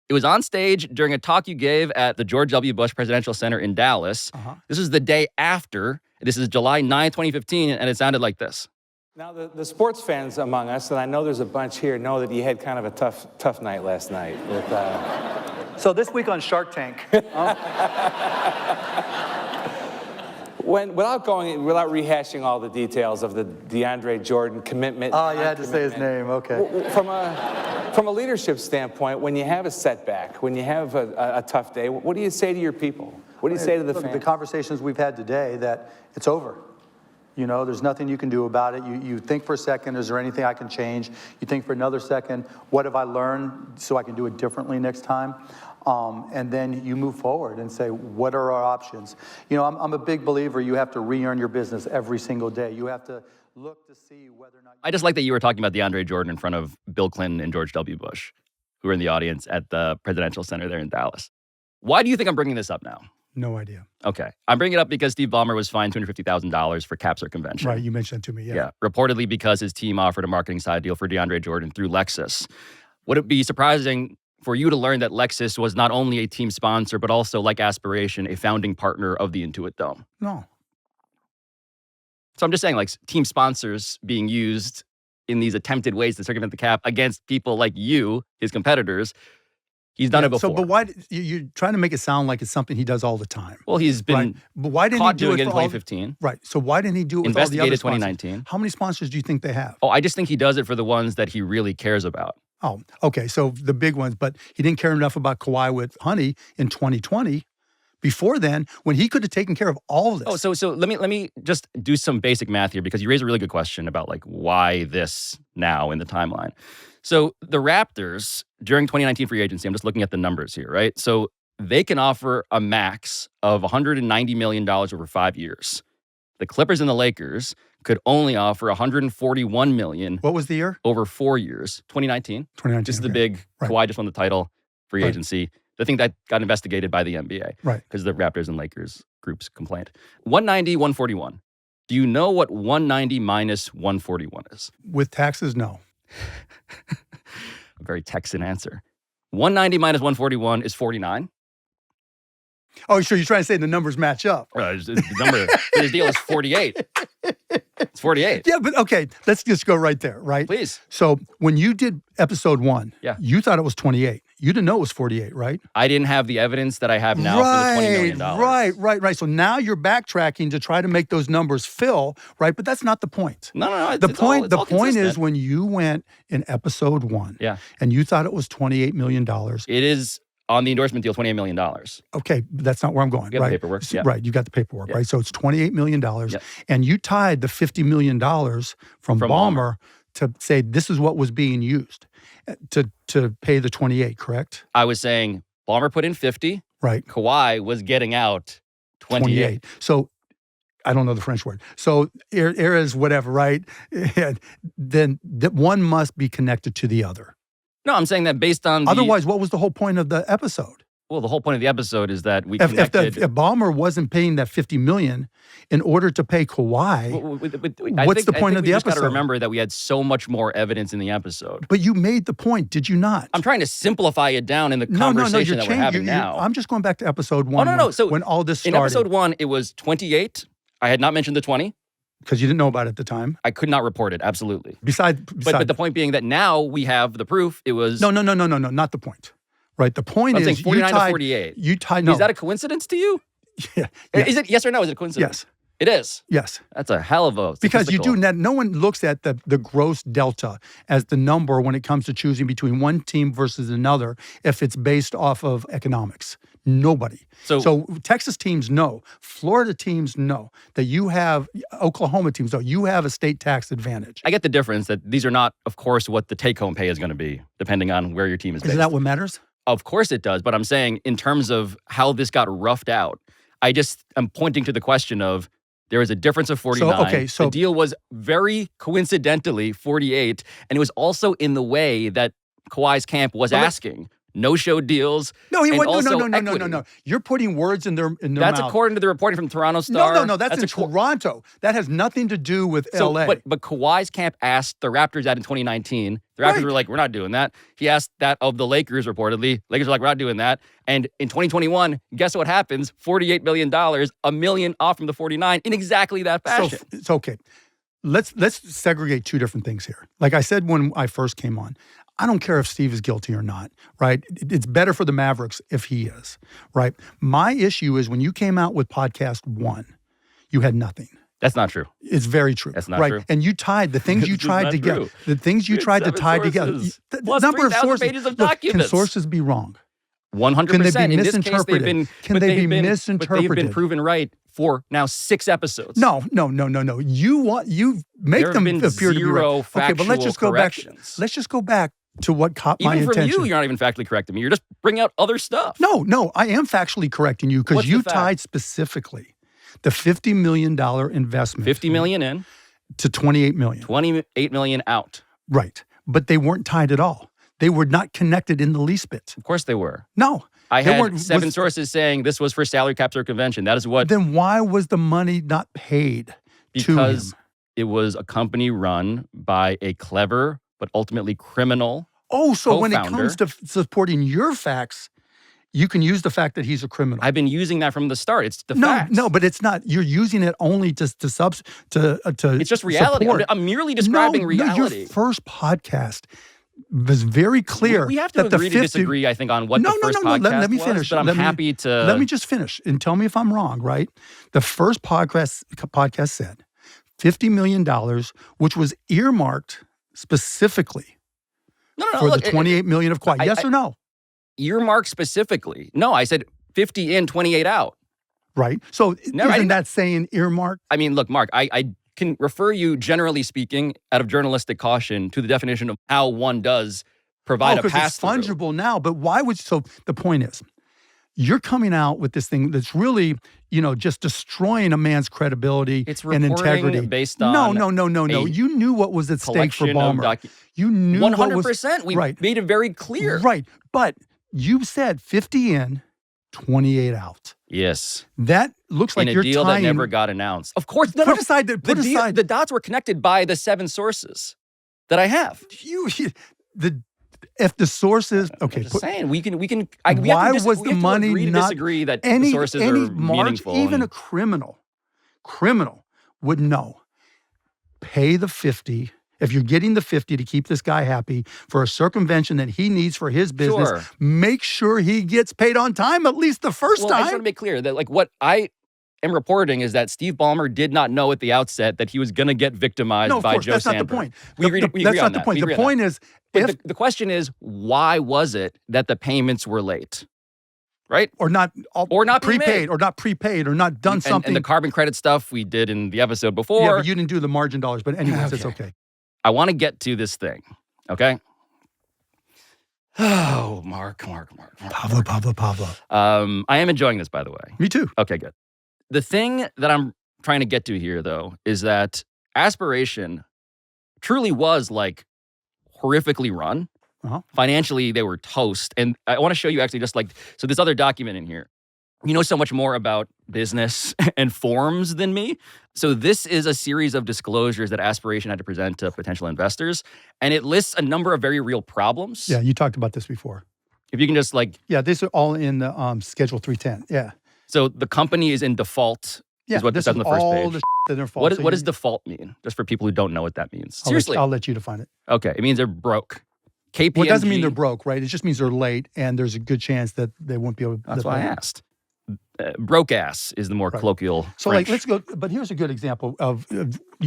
It was on stage during a talk you gave at the George W. Bush Presidential Center in Dallas. This is the day after. This is July 9, 2015, and it sounded like this. Now, the sports fans among us, and I know there's a bunch here, know that you had kind of a tough night last night. So this week on Shark Tank. Without rehashing all the details of the DeAndre Jordan commitment. Oh, you had to say his name, okay. From a leadership standpoint, when you have a setback, when you have a tough day, what do you say to your people? What do you say to the fans? The conversations we've had today, that it's over. There's nothing you can do about it. You think for a second, is there anything I can change? You think for another second, what have I learned so I can do it differently next time? And then you move forward and say, what are our options? I'm a big believer you have to re-earn your business every single day. You have to look to see whether or not... I just like that you were talking about DeAndre Jordan in front of Bill Clinton and George W. Bush, who were in the audience at the Presidential Center there in Dallas. Why do you think I'm bringing this up now? No idea. Okay. I'm bringing it up because Steve Ballmer was fined $250,000 for cap circumvention. Right, you mentioned that to me, Yeah, reportedly because his team offered a marketing side deal for DeAndre Jordan through Lexus. Would it be surprising for you to learn that Lexus was not only a team sponsor, but also, like Aspiration, a founding partner of the Intuit Dome? No. So I'm just saying, team sponsors being used in these attempted ways to circumvent the cap against people like you, his competitors. He's done it before. So, but why you're trying to make it sound like it's something he does all the time? Well, he's been right? But why didn't caught he do doing it in for 2015. Right. So why didn't he do it with all the other sponsors? Investigated 2019. How many sponsors do you think they have? Oh, I just think he does it for the ones that he really cares about. Oh, okay. So the big ones, but he didn't care enough about Kawhi with Honey in 2020. Before then, when he could have taken care of all of this. Oh, so let me just do some basic math here, because you raise a really good question about why this now in the timeline. So the Raptors during 2019 free agency, I'm just looking at the numbers here, right? So they can offer a max of $190 million over 5 years. The Clippers and the Lakers could only offer $141 million. What was the year? Over 4 years. 2019. 2019. This is the big, Kawhi just won the title, free agency. The thing that got investigated by the NBA. Right. Because the Raptors and Lakers groups complained. 190, 141. Do you know what 190 minus 141 is? With taxes, no. A very Texan answer. 190 minus 141 is 49. Oh, sure. You're trying to say the numbers match up. The number, his deal is 48. It's 48. Yeah, but okay, let's just go right there, right? Please. So when you did episode 1, you thought it was 28. You didn't know it was 48, right? I didn't have the evidence that I have now for the $20 million. Right. So now you're backtracking to try to make those numbers fill, right? But that's not the point. No. The point is when you went in episode 1, and you thought it was $28 million. It is on the endorsement deal, $28 million. Okay, but that's not where I'm going. You got the paperwork. Right, you got the paperwork, right? So it's $28 million, and you tied the $50 million from Ballmer to say this is what was being used to pay the 28, correct? I was saying Ballmer put in 50. Right. Kawhi was getting out 28. So I don't know the French word. So there is whatever, right? And then that one must be connected to the other. No, I'm saying that based on Otherwise, what was the whole point of the episode? Well, the whole point of the episode is that we connected. If Ballmer wasn't paying that $50 million in order to pay Kawhi, what's the point of the episode? Got to remember that we had so much more evidence in the episode. But you made the point, did you not? I'm trying to simplify it down in the conversation that we're having now. I'm just going back to episode 1. Oh, no. So when all this started. In episode 1, it was 28. I had not mentioned the 20. Because you didn't know about it at the time? I could not report it, absolutely. But the point being that now we have the proof. It was... No, not the point. Right, the point I'm is saying 49 to 48. You tied... No. Is that a coincidence to you? Yeah. Is it yes or no? Is it a coincidence? Yes. It is? Yes. That's a hell of a Because you do... No one looks at the gross delta as the number when it comes to choosing between one team versus another if it's based off of economics. Nobody. So Texas teams know, Florida teams know that you have, Oklahoma teams know, you have a state tax advantage. I get the difference that these are not, of course, what the take-home pay is going to be, depending on where your team is based. Isn't that what matters? Of course it does, but I'm saying in terms of how this got roughed out, I just am pointing to the question of There was a difference of 49. So the deal was very coincidentally 48, and it was also in the way that Kawhi's camp was asking. No-show deals. No, he and went. also No. equity. You're putting words in their That's mouth. according to the reporting from Toronto Star. No. That's in Toronto. That has nothing to do with LA. But Kawhi's camp asked the Raptors that in 2019. The Raptors were like, we're not doing that. He asked that of the Lakers, reportedly. Lakers were like, we're not doing that. And in 2021, guess what happens? $48 million, $1 million off from the 49 in exactly that fashion. So it's okay. Let's segregate two different things here. Like I said when I first came on, I don't care if Steve is guilty or not, right? It's better for the Mavericks if he is, right? My issue is when you came out with podcast 1, you had nothing. That's not true. It's very true. That's not right? true. And you tied the things you tried to get, the things you tried to tie together. The number of sources. Pages of Look, documents. Can sources be wrong? 100%. Can they be in this case, misinterpreted? But they've misinterpreted? been proven right for now 6 episodes. No. You make them appear to be right. Okay, but let's just go back. Let's just go back to what caught my attention. Even from you, you're not even factually correcting me. You're just bringing out other stuff. No, I am factually correcting you because What's you the fact? tied specifically the $50 million investment. $50 million in. To $28 million. $28 million out. Right. But they weren't tied at all. They were not connected in the least bit. Of course they were. No. I had 7 sources saying this was for salary cap circumvention. That is what. Then why was the money not paid to him? Because it was a company run by a clever but ultimately criminal so when it co-founder. comes to supporting your facts, you can use the fact that he's a criminal. I've been using that from the start. It's the no, facts. No, but it's not. You're using it only to It's just reality. Support. I'm merely describing reality. Your first podcast was very clear. We have to that agree the to disagree, I think, on what the first podcast let me was, finish. but I'm happy to... Let me just finish and tell me if I'm wrong, right? The first podcast said $50 million, which was earmarked specifically for the $28 million of Kawhi. Yes or no? Earmarked specifically. No, I said 50 in, 28 out. Right. So isn't that saying earmarked? I mean, look, Mark, I can refer you, generally speaking, out of journalistic caution, to the definition of how one does provide a pass. It's fungible now, but why would... So the point is, you're coming out with this thing that's really, just destroying a man's credibility and integrity. Based on No. You knew what was at stake for Ballmer. You knew 100%. We made it very clear. Right. But you said 50 in, 28 out. Yes. That looks like in you're a deal tying... that never got announced. Of course. Put aside the dots were connected by the 7 sources that I have. If the sources... Okay. I'm just saying, we can... Why was the money not... disagree that the sources are meaningful. Even a criminal would know. Pay the 50... If you're getting the 50 to keep this guy happy for a circumvention that he needs for his business, make sure he gets paid on time at least the first time. I just want to make clear that what I am reporting is that Steve Ballmer did not know at the outset that he was going to get victimized by Joe that's Sandberg. Not the point. We agree that's not on the that. point. The point is... the question is, why was it that the payments were late? Right? Or not prepaid, or not prepaid, or not done something. And the carbon credit stuff we did in the episode before. Yeah, but you didn't do the margin dollars. But anyways, it's okay. I want to get to this thing, okay? Oh, Mark. Pablo. I am enjoying this, by the way. Me too. Okay, good. The thing that I'm trying to get to here, though, is that Aspiration truly was, horrifically run. Financially, they were toast. And I want to show you actually so this other document in here. You know so much more about business and forms than me. So this is a series of disclosures that Aspiration had to present to potential investors. And it lists a number of very real problems. Yeah, you talked about this before. If you can just Yeah, these are all in the Schedule 310. Yeah. So the company is in default. Yeah, is what this says on the first all page. The default. What does default mean? Just for people who don't know what that means. Seriously. I'll let you define it. Okay, it means they're broke. KPMG. Well, it doesn't mean they're broke, right? It just means they're late and there's a good chance that they won't be able to... That's why I asked. Broke ass is the more colloquial So French. let's go, but here's a good example of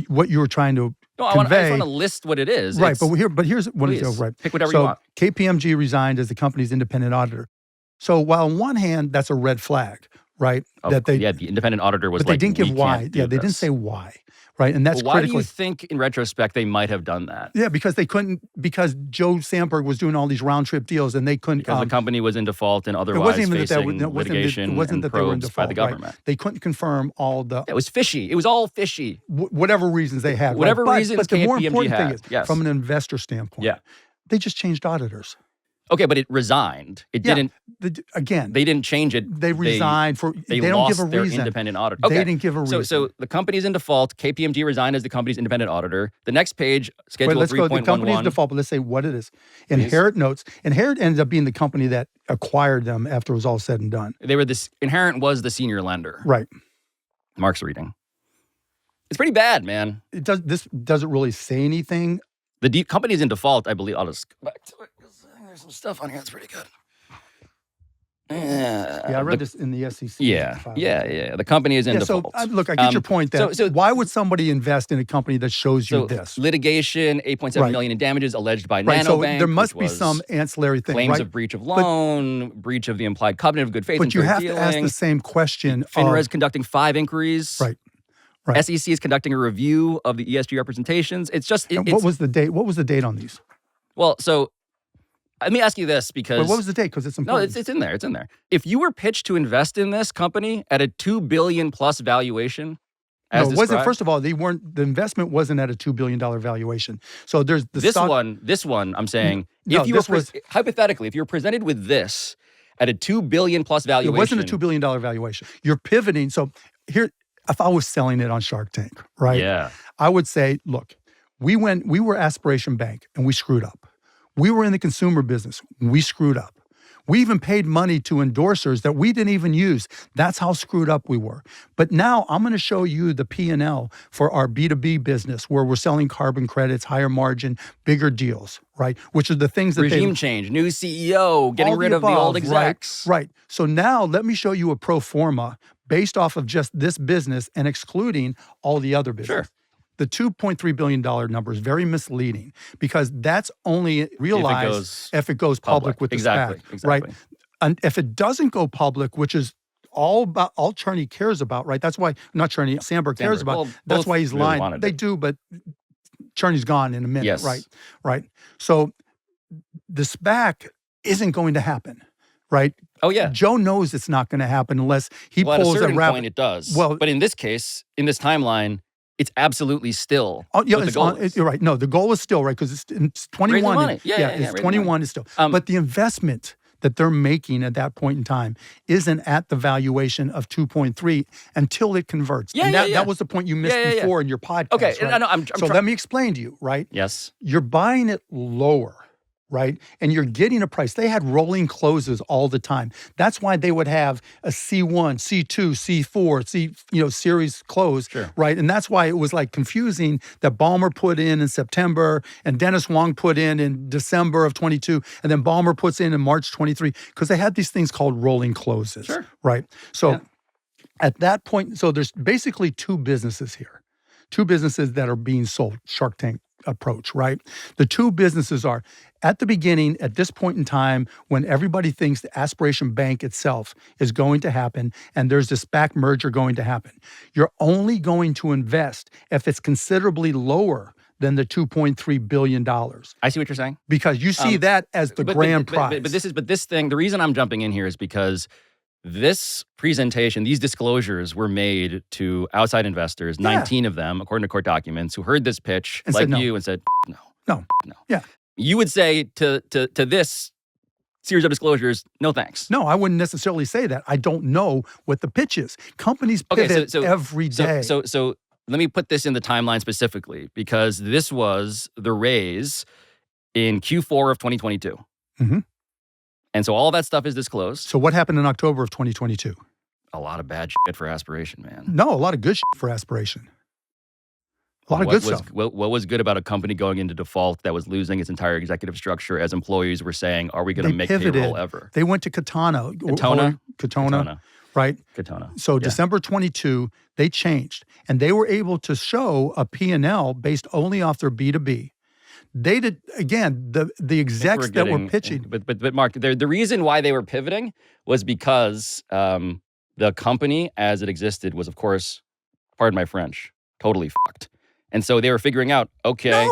what you were trying to I convey. just want to list what it is. Right, but here's one example, right? Pick whatever so you want. KPMG resigned as the company's independent auditor. So while on one hand, that's a red flag, right? The independent auditor was but they didn't give "We why. can't do Yeah, they didn't this." say why, right? And that's Well, why critical. do you think, in retrospect, they might have done that? Yeah, because they couldn't, because Joe Sandberg was doing all these round trip deals and they couldn't. Because the company was in default and it otherwise wasn't even that facing it wasn't litigation it wasn't and that they were in probes default, by the government. Right? They couldn't confirm all the. It was fishy. It was all fishy. Whatever reasons they had. Whatever right? reasons but the more KPMG important thing had, is, yes. from an investor standpoint, they just changed auditors. Okay, but it resigned. It didn't. Again, they didn't change it. They resigned They don't lost give a their reason. independent auditor. They Okay. didn't give a reason. So the company's in default. KPMG resigned as the company's independent auditor. The next page, schedule Wait, let's go. 3.11. The company's default, but let's say what it is. Inherit notes. Inherit ended up being the company that acquired them after it was all said and done. They were this. Inherent was the senior lender. Right. Mark's reading. It's pretty bad, man. This doesn't really say anything. The company's in default, I believe. I'll just go back to it. There's some stuff on here that's pretty good. Yeah, I read this in the SEC. Yeah. The company is in default. So look, I get your point. That so why would somebody invest in a company that shows you this? Litigation, $8.7 million in damages alleged by Right. So Nanobank. there must which be was some ancillary thing. claims right? of breach of loan, breach of the implied covenant of good faith. But and you fair have dealing. to ask the same question. FINRA is conducting 5 inquiries. Right. SEC is conducting a review of the ESG representations. It's just what was the date? What was the date on these? Well, so let me ask you this because Wait, what was the date? Because it's no, important. it's in there. It's in there. If you were pitched to invest in this company at a $2 billion plus valuation, as No, it wasn't. described- First of all, they weren't. The investment wasn't at a $2 billion valuation. So there's the this stock, one, I'm saying, No, if you this were was- hypothetically, if you're presented with this at a $2 billion plus valuation, It wasn't a $2 billion valuation. You're pivoting. So here, if I was selling it on Shark Tank, right? Yeah. I would say, look, we were Aspiration Bank and we screwed up. We were in the consumer business. We screwed up. We even paid money to endorsers that we didn't even use. That's how screwed up we were. But now I'm going to show you the P&L for our B2B business where we're selling carbon credits, higher margin, bigger deals, right? Which are the things that regime change, new CEO, getting rid of the old execs. Right. So now let me show you a pro forma based off of just this business and excluding all the other business. Sure. The $2.3 billion number is very misleading because that's only realized if it goes public with the SPAC, right? And if it doesn't go public, which is all Cherney cares about, right? That's why, not Cherney, Sandberg cares about. Well, that's both why he's really lying. wanted They it. do, but Cherney's gone in a minute, Yes. right? So the SPAC isn't going to happen, right? Oh, yeah. Joe knows it's not going to happen unless he Well, pulls at a certain rapid. point, it does. Well, but in this case, in this timeline, it's absolutely still Oh, yeah, what the it's goal on, is. you're right. No, the goal is still right because it's 21. money. Yeah, it's raise the 21 money. is still. But the investment that they're making at that point in time isn't at the valuation of 2.3 until it converts. Yeah, and yeah, yeah. that was the point you missed Yeah, yeah, yeah. before in your podcast. Okay, right? I know, I'm so let me explain to you, right? Yes. You're buying it lower, right? And you're getting a price. They had rolling closes all the time. That's why they would have a C1, C2, C4, series close, right? And that's why it was like confusing that Ballmer put in September and Dennis Wong put in December of 22, and then Ballmer puts in March 23, because they had these things called rolling closes, right? So at that point, so there's basically two businesses here, two businesses that are being sold, Shark Tank approach, right? The two businesses are at the beginning, at this point in time, when everybody thinks the Aspiration Bank itself is going to happen and there's this SPAC merger going to happen, you're only going to invest if it's considerably lower than the $2.3 billion. I see what you're saying. Because you see that as the grand prize. But this thing, the reason I'm jumping in here is because this presentation, these disclosures were made to outside investors, 19 of them, according to court documents, who heard this pitch, And like said no. you, and said, no. Yeah. You would say to this series of disclosures, no thanks. No, I wouldn't necessarily say that. I don't know what the pitch is. Companies pivot every day. So let me put this in the timeline specifically, because this was the raise in Q4 of 2022. Mm-hmm. And so all that stuff is disclosed. So what happened in October of 2022? A lot of bad shit for Aspiration, man. No, a lot of good shit for Aspiration. A lot of good stuff. What was good about a company going into default that was losing its entire executive structure as employees were saying, are we going to make payroll ever? They went to Katana. Katona. Right? Katona. So December 22, they changed. And they were able to show a P&L based only off their B2B. They did, again, the execs that were pitching. But Mark, the reason why they were pivoting was because the company as it existed was, of course, pardon my French, totally fucked. And so they were figuring out, okay.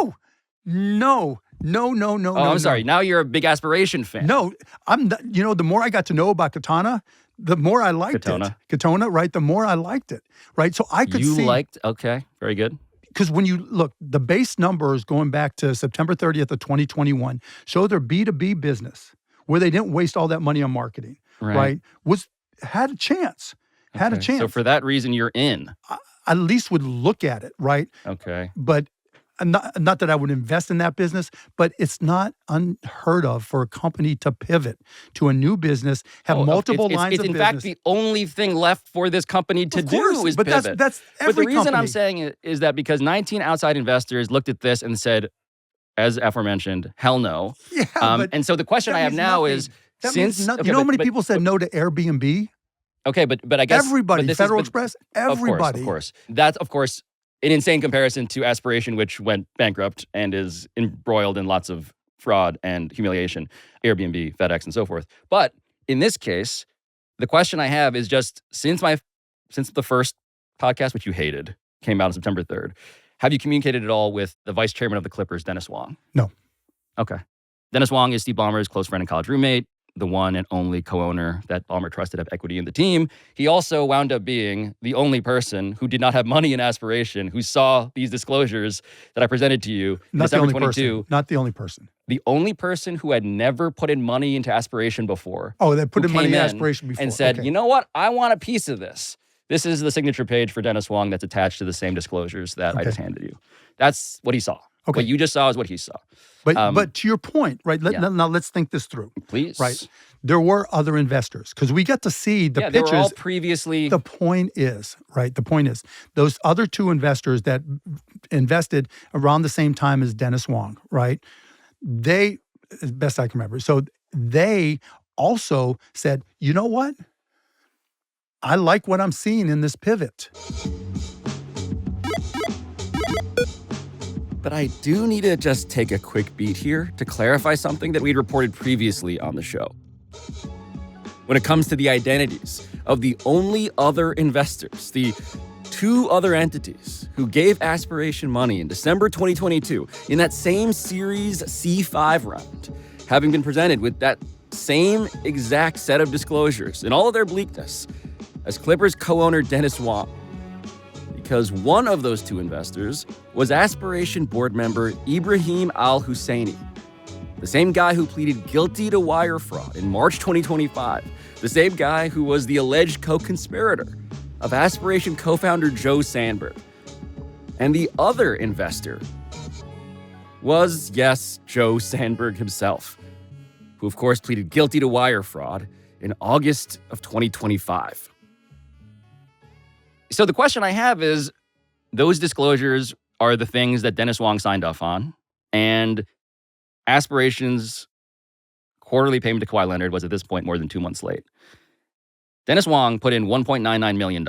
No. Oh, I'm sorry. Now you're a big Aspiration fan. No, I'm not, the more I got to know about Katana, the more I liked it. Katona, right? The more I liked it, right? So I could see. Okay, very good. Because when you look, the base numbers going back to September 30th of 2021 show their B2B business, where they didn't waste all that money on marketing, right? Had a chance. Had a chance. So for that reason, you're in. I at least would look at it, right? Okay. But not that I would invest in that business, but it's not unheard of for a company to pivot to a new business, have multiple lines of business. It's in fact the only thing left for this company to do is but pivot. That's every But the reason company. I'm saying it is that because 19 outside investors looked at this and said, as aforementioned, hell no. Yeah, and so the question I have now is, you know how many people said no to Airbnb? Okay, but I guess everybody, Federal Express, everybody. Of course. That's, of course, an insane comparison to Aspiration, which went bankrupt and is embroiled in lots of fraud and humiliation, Airbnb, FedEx, and so forth. But in this case, the question I have is just since the first podcast, which you hated, came out on September 3rd, have you communicated at all with the vice chairman of the Clippers, Dennis Wong? No. Okay. Dennis Wong is Steve Ballmer's close friend and college roommate, the one and only co-owner that Ballmer trusted have equity in the team. He also wound up being the only person who did not have money in Aspiration, who saw these disclosures that I presented to you in December 22. Not the only person. The only person who had never put in money into Aspiration before. Oh, they put in money in Aspiration before. And said, you know what? I want a piece of this. This is the signature page for Dennis Wong that's attached to the same disclosures that I just handed you. That's what he saw. Okay. What you just saw is what he saw. But to your point, right? Now let's think this through. Please. Right. There were other investors because we got to see the pictures. They were all previously. The point is, right? The point is those other two investors that invested around the same time as Dennis Wong, right? They, as best I can remember, so they also said, you know what? I like what I'm seeing in this pivot. But I do need to just take a quick beat here to clarify something that we'd reported previously on the show. When it comes to the identities of the only other investors, the two other entities who gave Aspiration money in December 2022 in that same Series C5 round, having been presented with that same exact set of disclosures in all of their bleakness as Clippers co-owner Dennis Wong. Because one of those two investors was Aspiration board member Ibrahim Al-Husseini, the same guy who pleaded guilty to wire fraud in March 2025, the same guy who was the alleged co-conspirator of Aspiration co-founder Joe Sandberg. And the other investor was, yes, Joe Sandberg himself, who of course pleaded guilty to wire fraud in August of 2025. So the question I have is, those disclosures are the things that Dennis Wong signed off on, and Aspiration's quarterly payment to Kawhi Leonard was at this point more than 2 months late. Dennis Wong put in $1.99 million.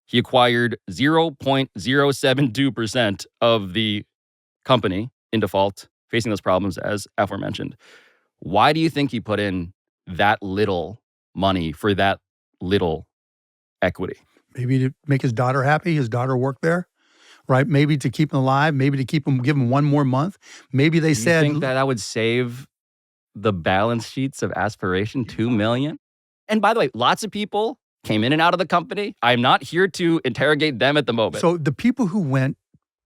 He acquired 0.072% of the company in default, facing those problems as aforementioned. Why do you think he put in that little money for that little equity? Maybe to make his daughter happy. His daughter worked there, right? Maybe to keep him alive. Maybe to give him one more month. Maybe they said. You think that would save the balance sheets of Aspiration $2 million? And by the way, lots of people came in and out of the company. I'm not here to interrogate them at the moment. So the people who went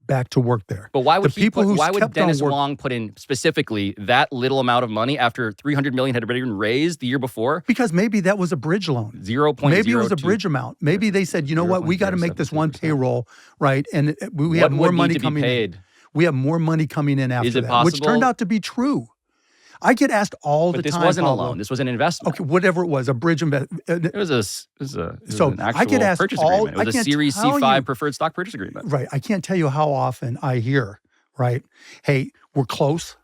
back to work there. But why would why would Dennis Wong put in specifically that little amount of money after $300 million had already been raised the year before? Because maybe that was a bridge loan. 0.02. Maybe it was a bridge amount. Maybe they said, you know what, we got to make this one payroll, right? And we have more money coming in. We have more money coming in after Is it that, possible? which turned out to be true. I get asked all the time. But this wasn't a Pablo. loan. This was an investment. Okay, whatever it was, a bridge investment. It was an actual I get asked purchase all, agreement. It was a Series C5 preferred stock purchase agreement. Right. I can't tell you how often I hear, right, hey, we're close.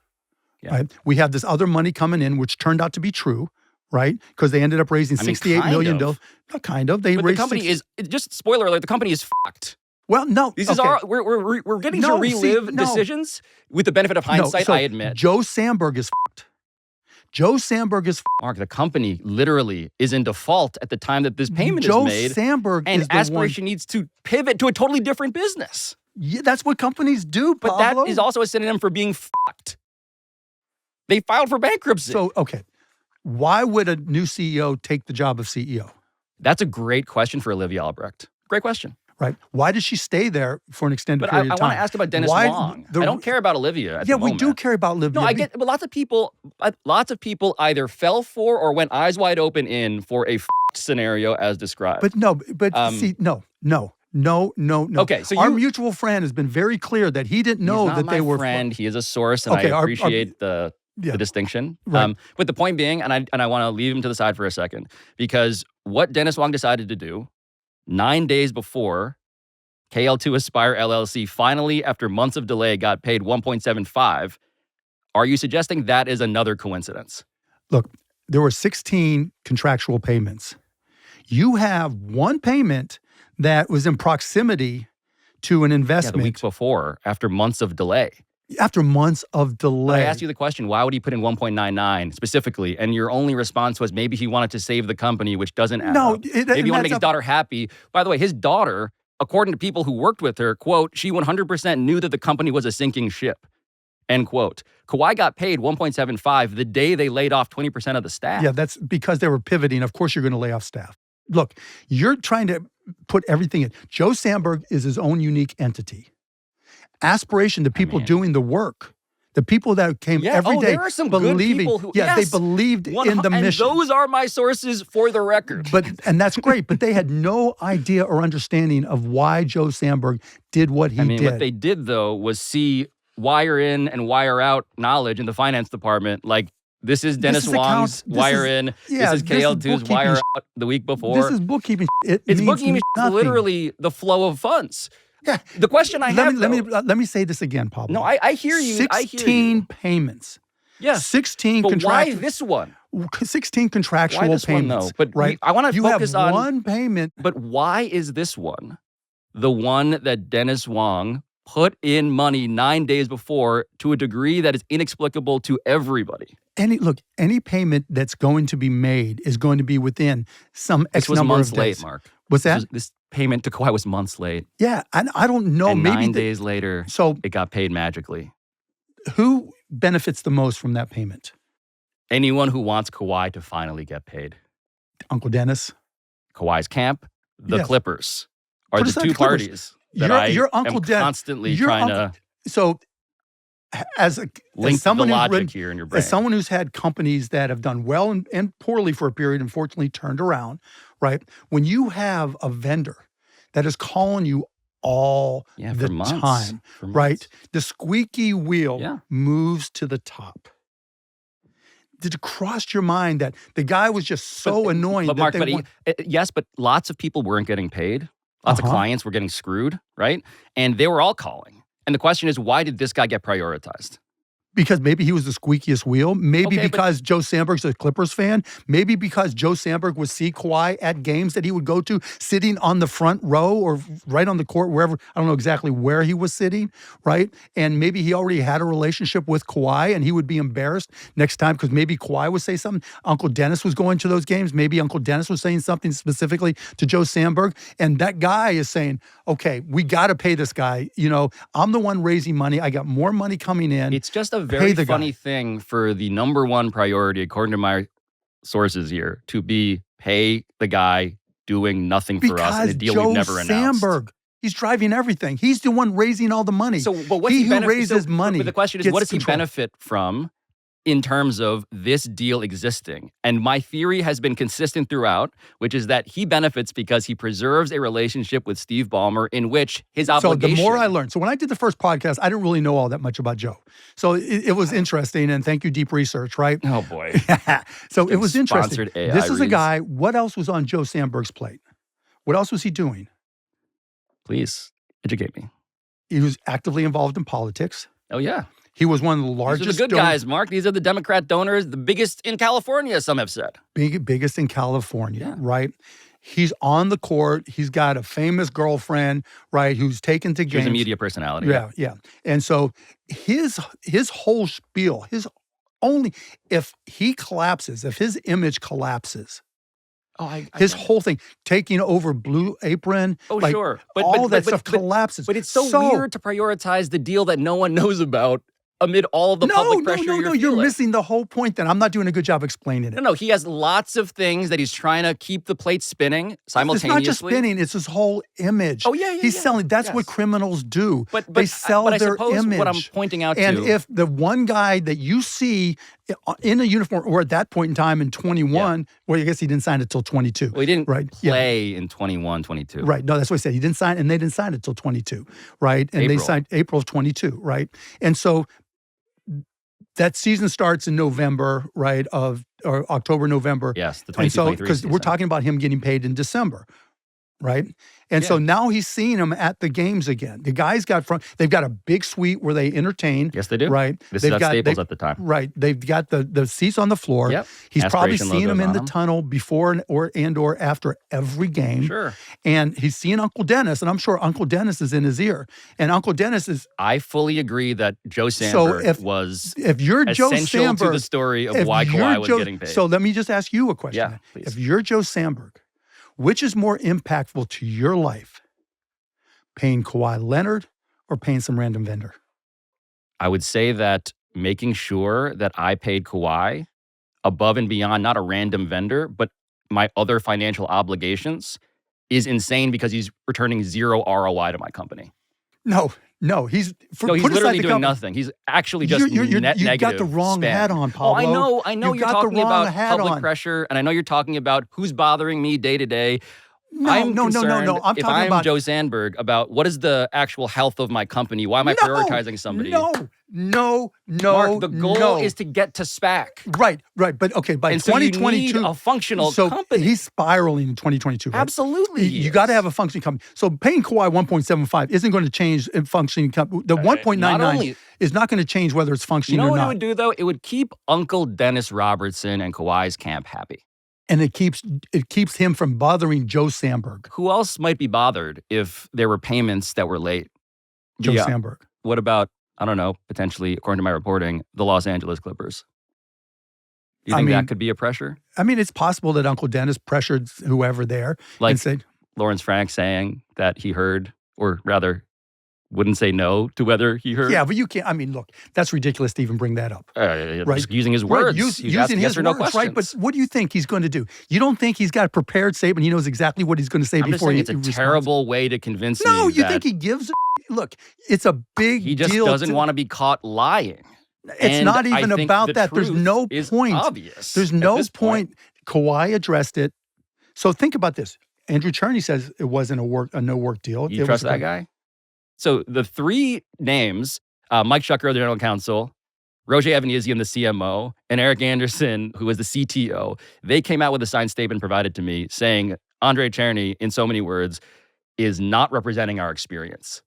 Yeah. Right? We have this other money coming in, which turned out to be true, right? Because they ended up raising $68 million. Not kind of. They but raised the company is, just spoiler alert, the company is fucked. Well, no. This is our, we're getting to relive decisions with the benefit of hindsight, I admit. Joe Sandberg is fucked. Joe Sandberg is Mark, the company literally is in default at the time that this payment Joe is made. Sandberg and is the Aspiration needs to pivot to a totally different business. Yeah, that's what companies do, But Pablo. that is also a synonym for being fucked. They filed for bankruptcy. So, okay. Why would a new CEO take the job of CEO? That's a great question for Olivia Albrecht. Great question. Right. Why does she stay there for an extended But period of time? I want to ask about Dennis Wong. I don't care about Olivia at the we moment. do care about Olivia. No, I get, but lots of people either fell for or went eyes wide open in for a scenario as described. But no. Okay, so our mutual friend has been very clear that he didn't know that they were. Friend. He is a source, and Okay, I appreciate the distinction. Right. But the point being, and I want to leave him to the side for a second, because what Dennis Wong decided to do 9 days before KL2 Aspire LLC finally, after months of delay, got paid $1.75. Are you suggesting that is another coincidence? Look, there were 16 contractual payments. You have one payment that was in proximity to an investment. Yeah, the week before, after months of delay. After months of delay. I asked you the question, why would he put in 1.99 specifically? And your only response was maybe he wanted to save the company, which doesn't add up. Maybe he wanted to make his daughter happy. By the way, his daughter, according to people who worked with her, quote, she 100% knew that the company was a sinking ship, end quote. Kawhi got paid 1.75 the day they laid off 20% of the staff. Yeah, that's because they were pivoting. Of course, you're going to lay off staff. Look, you're trying to put everything in. Joe Sandberg is his own unique entity. Aspiration, the people doing the work, the people that came every day there are some believing. good people who, they believed in the mission. And those are my sources for the record. And that's great. But they had no idea or understanding of why Joe Sandberg did what he did. What they did though was see wire in and wire out knowledge in the finance department. Like, this is Dennis Wong's wire in. This is KL2's wire out the week before. This is bookkeeping. It's bookkeeping. It's literally the flow of funds. Yeah. The question I have, let me say this again, Pablo. No, I hear you. 16 payments. Yeah. 16 but contractual. Why this one? 16 contractual why this payments. One, though? But right? I want to focus on one payment. But why is this one the one that Dennis Wong put in money 9 days before to a degree that is inexplicable to everybody? Any payment that's going to be made is going to be within some X number of days. This was months late, Mark. What's that? This payment to Kawhi was months late. Yeah, and I don't know. And maybe 9 days later, it got paid magically. Who benefits the most from that payment? Anyone who wants Kawhi to finally get paid. Uncle Dennis? Kawhi's camp, the Clippers are the two Clippers. Parties that your Uncle am Dennis, constantly trying to So link the logic here in your brain. As someone who's had companies that have done well and poorly for a period, unfortunately turned around, right? When you have a vendor that is calling you all the time, right? The squeaky wheel moves to the top. Did it cross your mind that the guy was just so annoying? But Mark, yes, but lots of people weren't getting paid. Lots of clients were getting screwed, right? And they were all calling. And the question is, why did this guy get prioritized? Because maybe he was the squeakiest wheel. Maybe because Joe Sandberg's a Clippers fan. Maybe because Joe Sandberg would see Kawhi at games that he would go to, sitting on the front row or right on the court, wherever. I don't know exactly where he was sitting, right? And maybe he already had a relationship with Kawhi and he would be embarrassed next time because maybe Kawhi would say something. Uncle Dennis was going to those games. Maybe Uncle Dennis was saying something specifically to Joe Sandberg. And that guy is saying, okay, we got to pay this guy. You know, I'm the one raising money. I got more money coming in. It's just a very funny thing for the number one priority, according to my sources here, to be pay the guy doing nothing for us in a deal we've never announced. Sandberg, he's driving everything. He's the one raising all the money. So, but what's he who raises money? But the question is, what does he benefit from in terms of this deal existing? And my theory has been consistent throughout, which is that he benefits because he preserves a relationship with Steve Ballmer in which his obligation... So the more I learned, so when I did the first podcast, I didn't really know all that much about Joe. So it was interesting, and thank you, Deep Research, right? Oh, boy. So it was interesting. AI this is a reads. guy, what else was on Joe Sandberg's plate? What else was he doing? Please, educate me. He was actively involved in politics. Oh, yeah. He was one of the largest. These are the good guys, Mark. These are the Democrat donors, the biggest in California, some have said. Biggest in California, right? He's on the court. He's got a famous girlfriend, right, who's taken to games. He's a media personality. Yeah. And so his whole spiel, his only if he collapses, if his image collapses. His get it. whole thing, taking over Blue Apron. Oh, like, sure. all that stuff collapses. But it's so weird to prioritize the deal that no one knows about amid all of the public pressure you're you're feeling. missing the whole point then. I'm not doing a good job explaining it. No, he has lots of things that he's trying to keep the plate spinning simultaneously. It's not just spinning, it's his whole image. Oh, yeah, He's selling. That's what criminals do. They sell I their suppose image. what I'm pointing out and to- if the one guy that you see in a uniform, or at that point in time in 21, well, I guess he didn't sign it till 22. Well, he didn't right? play in 21, 22. Right. No, that's what I said. He didn't sign, and they didn't sign it till 22, right? And they signed April of 22, right? And so that season starts in November, right, or October, November. Yes, the 22-23 And so, because season. we're talking about him getting paid in December, right? And so now he's seeing him at the games again. The guys they've got a big suite where they entertain. Yes, they do. Right. This They've is at got- Staples they- at the time. Right. They've got the seats on the floor. Yep. He's probably Aspiration seeing him logos in on the them. tunnel before or after every game. Sure. And he's seeing Uncle Dennis, and I'm sure Uncle Dennis is in his ear. And Uncle Dennis is. I fully agree that Joe Sandberg was if you're Joe essential Sandberg, to the story of if why you're Kawhi was Joe- getting paid. So let me just ask you a question. Yeah, then. please. If you're Joe Sandberg, which is more impactful to your life? Paying Kawhi Leonard or paying some random vendor? I would say that making sure that I paid Kawhi above and beyond, not a random vendor, but my other financial obligations is insane because he's returning zero ROI to my company. No, he's He's put aside literally the doing company. nothing. He's actually just net you negative. got the wrong spend. hat on, Pablo. Oh, I know You you're got the talking wrong about hat public on. pressure, and I know you're talking about who's bothering me day to day. No. I'm if talking I'm about Joe Sandberg, about what is the actual health of my company? Why am I prioritizing somebody? No. Mark, the goal is to get to SPAC. Right. But okay, by And so you 2022, need a functional so company. he's spiraling in 2022. Right? Absolutely, You got to have a functioning company. So paying Kawhi 1.75 isn't going to change a functioning company. The 1.99 is not going to change whether it's functioning You know or what not. it would do though? It would keep Uncle Dennis Robertson and Kawhi's camp happy. And it keeps him from bothering Joe Sandberg. Who else might be bothered if there were payments that were late? Joe Sandberg. What about, I don't know, potentially, according to my reporting, the Los Angeles Clippers? Do you think that could be a pressure? I mean, it's possible that Uncle Dennis pressured whoever there and said, Lawrence Frank saying that he heard, or rather, wouldn't say no to whether he heard. Yeah, but you can't. I mean, look, that's ridiculous to even bring that up. Right? Just using his words. Right, He's asking using yes his or no words, right? But questions. what do you think he's going to do? You don't think he's got a prepared statement? He knows exactly what he's going to say I'm just before saying he it's a responds? terrible way to convince me. No, you that think he gives a look? It's a big he just deal. doesn't want to be caught lying. It's And not I even think about the that. There's truth no is point. Obvious. There's at no this point. Kawhi addressed it. So think about this. Andrew Cherney says it wasn't a no work deal. You It trust was that guy? So the three names, Mike Schucker, the general counsel, Roger Evanizian, the CMO, and Eric Anderson, who was the CTO, they came out with a signed statement provided to me saying Andre Cherney, in so many words, is not representing our experience.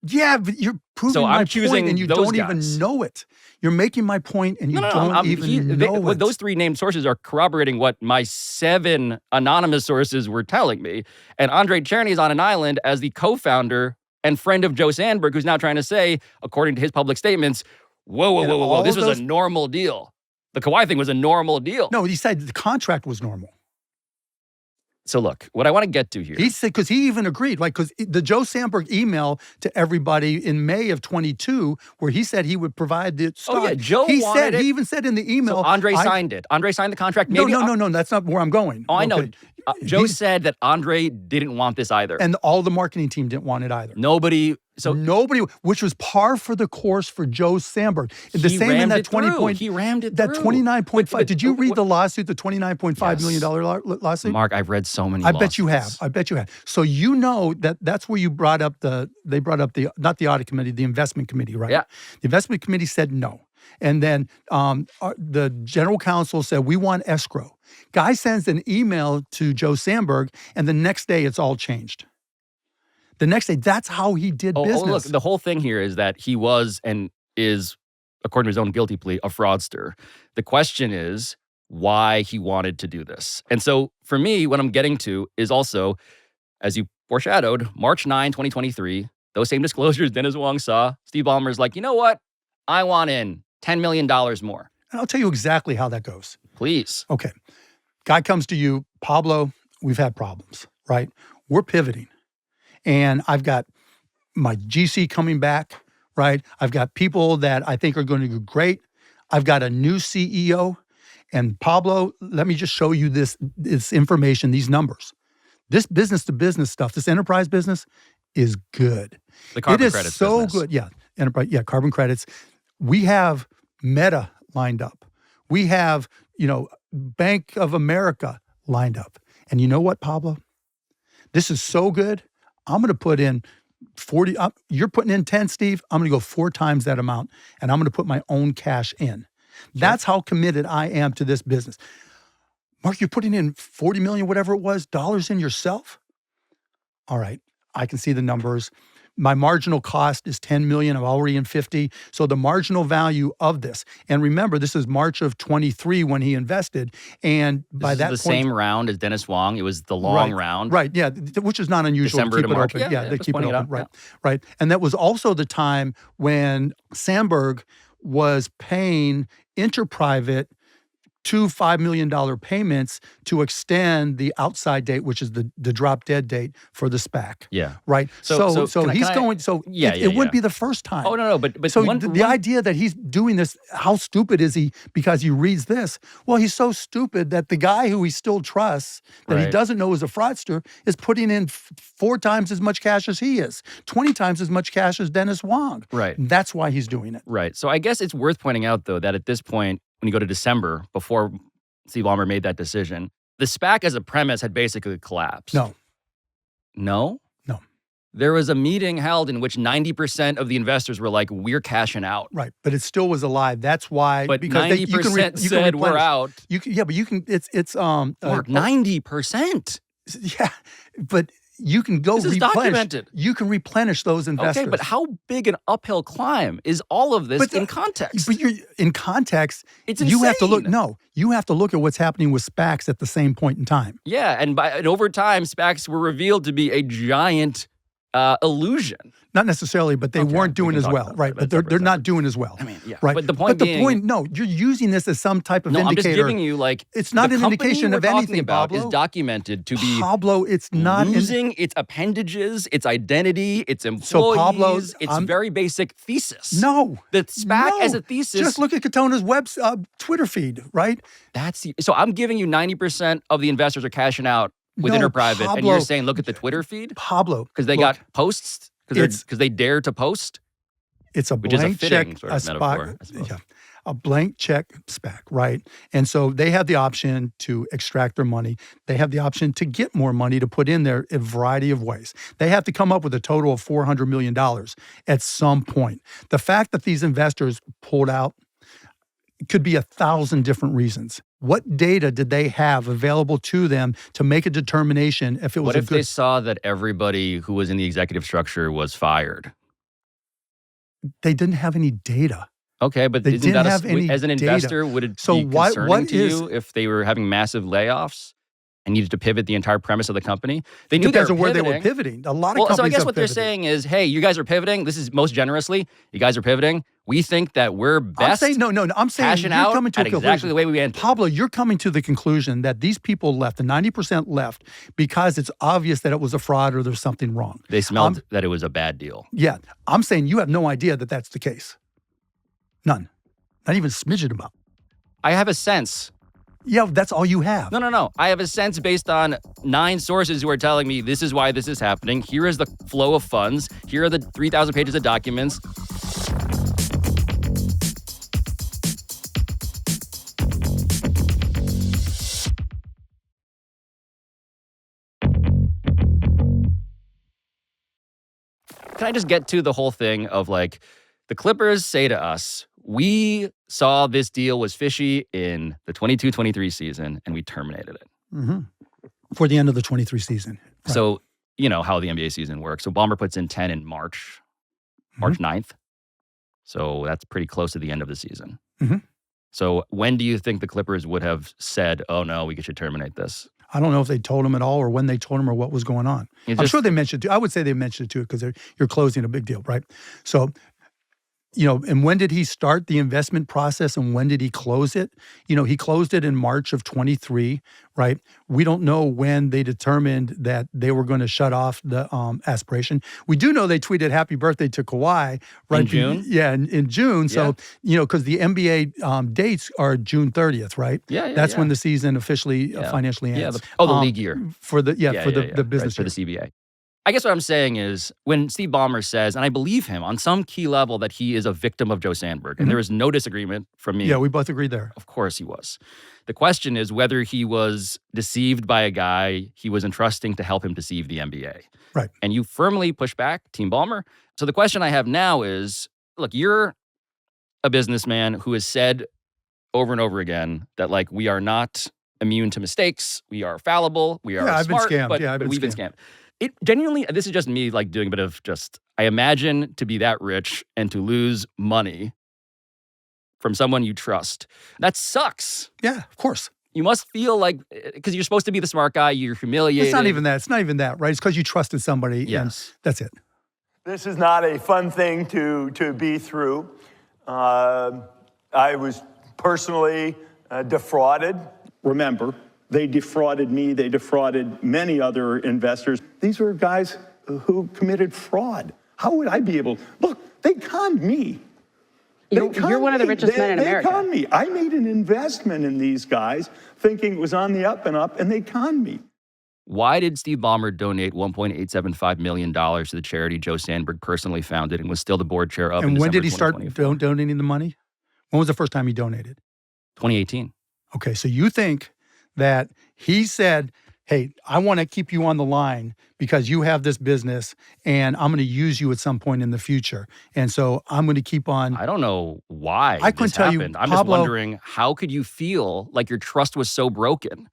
Yeah, but you're proving So my I'm choosing point and you those don't guys. even know it. You're making my point and you don't even know it. Those three named sources are corroborating what my 7 anonymous sources were telling me. And Andre Cherney is on an island as the co-founder and friend of Joe Sandberg, who's now trying to say, according to his public statements, whoa, this was a normal deal. The Kawhi thing was a normal deal. No, he said the contract was normal. So look, what I want to get to here. He said, because he even agreed, like, because the Joe Sandberg email to everybody in May of 22, where he said he would provide the stock. Oh yeah, Joe wanted it. He even said in the email. So Andre signed it. Andre signed the contract. Maybe No, that's not where I'm going. Oh, I know. Okay. Joe said that Andre didn't want this either. And all the marketing team didn't want it either. Nobody, which was par for the course for Joe Sandberg. The same in that 20 point. He rammed it that through. 29.5. Did you read the lawsuit, the $29.5 million lawsuit? Mark, I've read so many I bet you have. So you know that's where you brought up not the audit committee, the investment committee, right? Yeah. The investment committee said no. And then the general counsel said, we want escrow. Guy sends an email to Joe Sandberg, and the next day it's all changed. The next day, that's how he did business. Look, the whole thing here is that he was and is, according to his own guilty plea, a fraudster. The question is why he wanted to do this. And so for me, what I'm getting to is also, as you foreshadowed, March 9, 2023, those same disclosures Dennis Wong saw, Steve Ballmer's like, you know what? I want in. $10 million more. And I'll tell you exactly how that goes. Please. Okay. Guy comes to you, Pablo, we've had problems, right? We're pivoting. And I've got my GC coming back, right? I've got people that I think are going to do great. I've got a new CEO. And Pablo, let me just show you this information, these numbers. This business-to-business stuff, this enterprise business is good. The carbon credits credits so business. good. Yeah, enterprise. Yeah, carbon credits. We have Meta lined up. We have, Bank of America lined up. And you know what, Pablo? This is so good. I'm going to put in 40. You're putting in 10, Steve. I'm going to go 4 times that amount, and I'm going to put my own cash in. That's how committed I am to this business. Mark, you're putting in 40 million, whatever it was, dollars in yourself? All right, I can see the numbers. My marginal cost is 10 million. I'm already in 50. So the marginal value of this, and remember, this is March of 23 when he invested. And by that This is point, the same round as Dennis Wong. It was the long round. Right, yeah, which is not unusual December to to keep it March. open. Yeah, they just keep it pointing open, it out, right. And that was also the time when Sandberg was paying Interprivate 2 $5 million payments to extend the outside date, which is the drop dead date for the SPAC. Yeah. Right. So he's going. So Yeah, it wouldn't be the first time. Oh, no, but so the idea that he's doing this, how stupid is he because he reads this? Well, he's so stupid that the guy who he still trusts, that he Right. doesn't know is a fraudster, is putting in 4 times as much cash as he is, 20 times as much cash as Dennis Wong. Right. That's why he's doing it. Right. So I guess it's worth pointing out, though, that at this point, when you go to December, before Steve Ballmer made that decision, the SPAC as a premise had basically collapsed. No. No? No. There was a meeting held in which 90% of the investors were like, we're cashing out. Right, but it still was alive. That's why. But because 90% said we're replenish. out. You can, yeah, but you can. It's Mark, 90%. Yeah, but you can go This is replenish. documented. You can replenish those investors. Okay, but how big an uphill climb is all of this in context? But you're in context. It's You have to look. insane. No, you have to look at what's happening with SPACs at the same point in time. Yeah, and over time, SPACs were revealed to be a giant illusion. Not necessarily, but they weren't doing can as talk well, about right? that. But they're not doing as well. I mean, yeah. Right. But the point being, no, you're using this as some type of no, I'm indicator. just giving you like it's not the an company indication we're of talking anything. about Pablo. is documented to be Pablo, it's not losing its appendages, its identity, its employees. So Pablo, its very basic thesis. No, the SPAC no. as a thesis. Just look at Katona's Twitter feed, right? So I'm giving you 90% of the investors are cashing out with Interprivate, and Pablo, you're saying look at the Twitter feed, Pablo, because they got posts, because they dare to post. It's a which is a blank fitting check, sort of metaphor, I suppose. yeah, a blank check SPAC, right? And so they have the option to extract their money. They have the option to get more money to put in there a variety of ways. They have to come up with a total of $400 million at some point. The fact that these investors pulled out could be 1,000 different reasons. What data did they have available to them to make a determination if it was What a if good... they saw that everybody who was in the executive structure was fired? They didn't have any data. Okay, but They isn't didn't that have any as an data. investor, would it So be what concerning to is- you if they were having massive layoffs and needed to pivot the entire premise of the company? They knew Depends they on were where they pivoting. were pivoting. A lot of Well, so I companies guess have what they're pivoted. saying is, hey, you guys are pivoting. This is most generously, you guys are pivoting. We think that we're best. I'm saying, no, I'm saying cashing you're out coming to at a conclusion. exactly the way we went. Pablo, you're coming to the conclusion that these people left, the 90% left, because it's obvious that it was a fraud or there's something wrong. They smelled that it was a bad deal. Yeah, I'm saying you have no idea that that's the case. None. Not even a smidgen about. I have a sense. Yeah, that's all you have. No. I have a sense based on 9 sources who are telling me this is why this is happening. Here is the flow of funds. Here are the 3,000 pages of documents. Can I just get to the whole thing of like, the Clippers say to us, we saw this deal was fishy in the 22-23 season and we terminated it. Mm-hmm. For the end of the 23 season. Right. So, you know how the NBA season works. So Ballmer puts in 10 in March 9th. So that's pretty close to the end of the season. Mm-hmm. So when do you think the Clippers would have said, oh no, we should terminate this? I don't know if they told him at all or when they told him or what was going on. I'm sure they mentioned it too. I would say they mentioned it too because you're closing a big deal, right? So And when did he start the investment process and when did he close it? He closed it in March of 23, right? We don't know when they determined that they were going to shut off the Aspiration. We do know they tweeted happy birthday to Kawhi. Right? In June? Yeah, in June. Yeah. So, because the NBA dates are June 30th, right? Yeah, That's when the season officially financially ends. The league year. For the business for the CBA. I guess what I'm saying is when Steve Ballmer says, and I believe him on some key level, that he is a victim of Joe Sandberg, and there is no disagreement from me. Yeah, we both agree there. Of course he was. The question is whether he was deceived by a guy he was entrusting to help him deceive the NBA. Right. And you firmly push back, Team Ballmer. So the question I have now is, look, you're a businessman who has said over and over again that, like, we are not immune to mistakes. We are fallible. We are I've smart, been scammed. but we've been scammed. It genuinely, this is just me like doing a bit of I imagine to be that rich and to lose money from someone you trust. That sucks. Yeah, of course. You must feel like, because you're supposed to be the smart guy, you're humiliated. It's not even that. It's not even that, right? It's because you trusted somebody. Yes. And that's it. This is not a fun thing to be through. I was personally defrauded. Remember, they defrauded me. They defrauded many other investors. These were guys who committed fraud. How would I be able? Look, they conned me. You're one of the richest men in America. They conned me. I made an investment in these guys thinking it was on the up and up, and they conned me. Why did Steve Ballmer donate $1.875 million to the charity Joe Sandberg personally founded and was still the board chair of? And when did he start 2024? donating the money? When was the first time he donated? 2018. Okay, so you think that he said, hey, I want to keep you on the line because you have this business and I'm going to use you at some point in the future. And so I'm going to keep on. I don't know why I couldn't tell happened. you, I'm Pablo, just wondering, how could you feel like your trust was so broken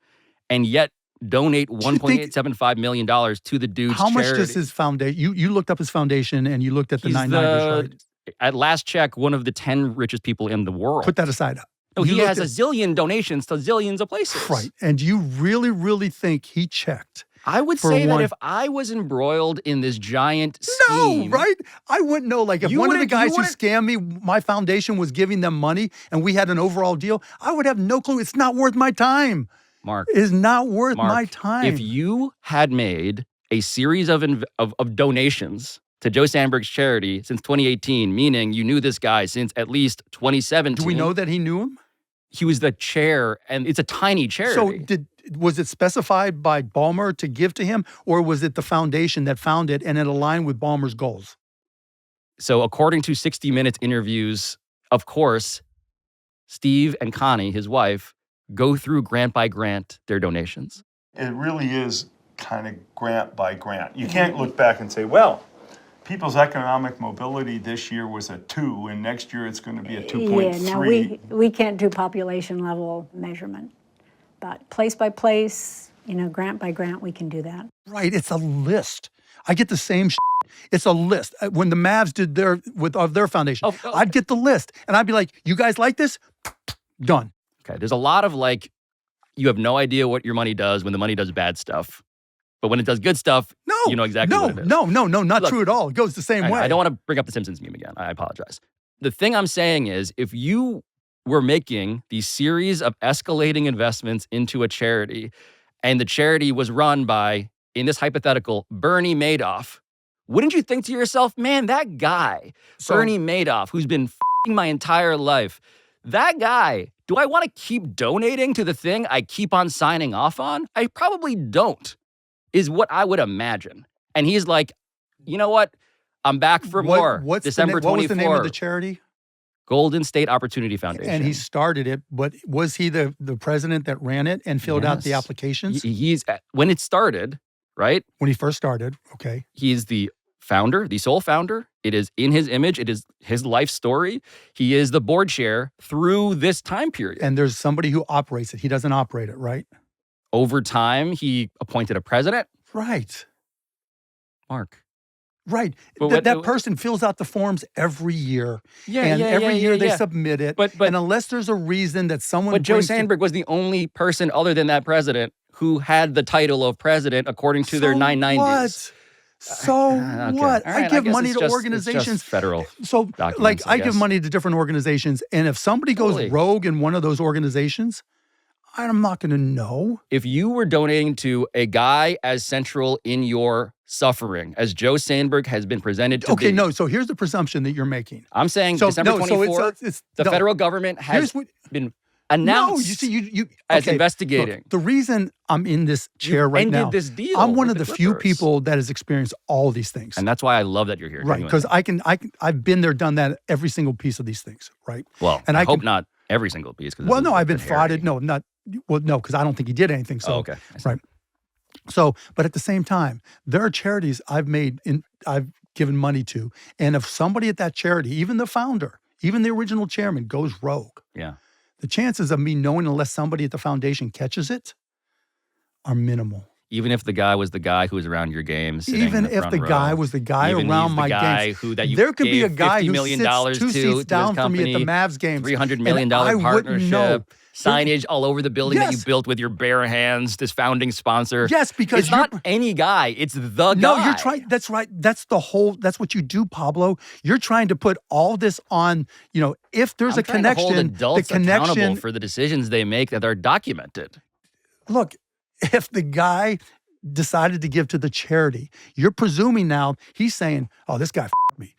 and yet donate $1.875 million to the dude's how much charity? does his foundation, you looked up his foundation and you looked at the 990s, right? At last check, one of the 10 richest people in the world. Put that aside. No, he has a zillion donations to zillions of places. Right. And do you really, really think he checked? I would say that if I was embroiled in this giant scheme. No, right? I wouldn't know. Like, if one of the guys who scammed me, my foundation was giving them money and we had an overall deal, I would have no clue. It's not worth my time. Mark. It is not worth my time. If you had made a series of donations to Joe Sandberg's charity since 2018, meaning you knew this guy since at least 2017. Do we know that he knew him? He was the chair, and it's a tiny charity. So was it specified by Ballmer to give to him, or was it the foundation that found it and it aligned with Ballmer's goals? So according to 60 Minutes interviews, of course, Steve and Connie, his wife, go through grant by grant their donations. It really is kind of grant by grant. You can't look back and say, well, people's economic mobility this year was a 2, and next year it's going to be a 2.3. Yeah, now we can't do population level measurement, but place by place, grant by grant, we can do that. Right, it's a list. I get the same It's a list. When the Mavs did of their foundation, I'd get the list, and I'd be like, you guys like this? Done. Okay, there's a lot of you have no idea what your money does when the money does bad stuff. But when it does good stuff, you know exactly what it is. No, not true at all. It goes the same way. I don't want to bring up the Simpsons meme again. I apologize. The thing I'm saying is, if you were making these series of escalating investments into a charity, and the charity was run by, in this hypothetical, Bernie Madoff, wouldn't you think to yourself, man, that guy, Bernie Madoff, who's been f***ing my entire life, that guy, do I want to keep donating to the thing I keep on signing off on? I probably don't. Is what I would imagine. And he's like, you know what? I'm back for more. December 24. What was the name of the charity? Golden State Opportunity Foundation. And he started it, but was he the president that ran it and filled out the applications? He's when it started, right? When he first started, okay. He's the founder, the sole founder. It is in his image. It is his life story. He is the board chair through this time period. And there's somebody who operates it. He doesn't operate it, right? Over time, he appointed a president. Right. Mark. Right. That person fills out the forms every year. And every year they submit it. But and unless there's a reason that someone But Joe Sandberg was the only person other than that president who had the title of president according to their 990s. What? So Okay. what? All right, I give guess money it's to just- organizations. It's just federal. So, documents, like, I give guess. money to different organizations, and if somebody goes Totally. rogue in one of those organizations, I'm not going to know. If you were donating to a guy as central in your suffering as Joe Sandberg has been presented to be. Okay, no. So here's the presumption that you're making. I'm saying So, December no, so 24th, it's the no. federal government has Here's what- been No, announced you see, you as okay, investigating. Look, the reason I'm in this chair You've right ended now, this deal I'm one with of the the few Clippers. people that has experienced all these things. And that's why I love that you're here. Right, because genuinely. I've been there, done that, every single piece of these things, right? Well, and I I hope can- not every single piece. 'Cause this Well, is no, a I've been bit hairy. frauded. No, not well, no, because I don't think he did anything. So, Oh, okay. I see. right. So, but at the same time, there are charities I've given money to, and if somebody at that charity, even the founder, even the original chairman, goes rogue, Yeah. the chances of me knowing unless somebody at the foundation catches it are minimal. Even if the guy was the guy who was around your game, sitting Even in the if front the row, guy was the guy even around he's my the guy games, who that you there could be a gave guy $50 who million sits two to seats his down from me at the company, Mavs games, $300 million and I wouldn't know. partnership, signage all over the building that you Yes. built with your bare hands. This founding sponsor. Yes, because it's not any guy; it's the guy. No, you're trying. That's right. That's the whole. That's what you do, Pablo. You're trying to put all this on. If there's I'm a trying to hold connection, the adults accountable connection. for the decisions they make that are documented. Look, if the guy decided to give to the charity, you're presuming now he's saying, "Oh, this guy f***ed me."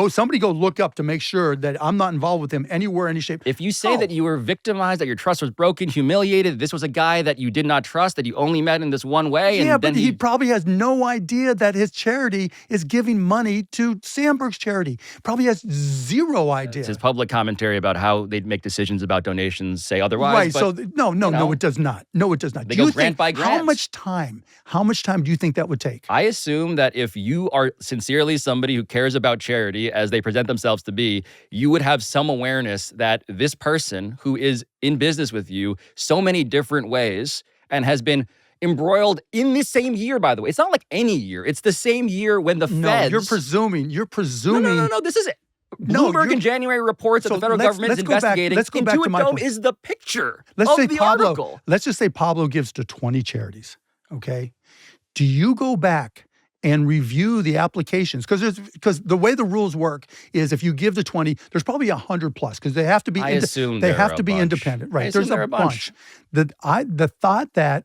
Somebody go look up to make sure that I'm not involved with him anywhere, any shape. If you say that you were victimized, that your trust was broken, humiliated, this was a guy that you did not trust, that you only met in this one way, Yeah, and then but he probably has no idea that his charity is giving money to Sandberg's charity. Probably has zero idea. it's his public commentary about how they'd make decisions about donations say otherwise. Right. but, So no, it does not. No, it does not. They Do go you grant think, by grant. How much time do you think that would take? I assume that if you are sincerely somebody who cares about charity as they present themselves to be, you would have some awareness that this person who is in business with you so many different ways and has been embroiled in the same year, by the way. It's not like any year. It's the same year when the No, feds... you're presuming. No. This is it. No, Bloomberg in January reports that the federal government is investigating. Let's go back to my Intuit Dome point. is the picture Let's of say the Pablo. article. Let's just say Pablo gives to 20 charities. Okay. Do you go back and review the applications? Because the way the rules work is if you give to 20, there's probably 100 plus because they have to be. I assume they there have are to a be bunch. independent, I right? assume There's there are a a bunch. The thought that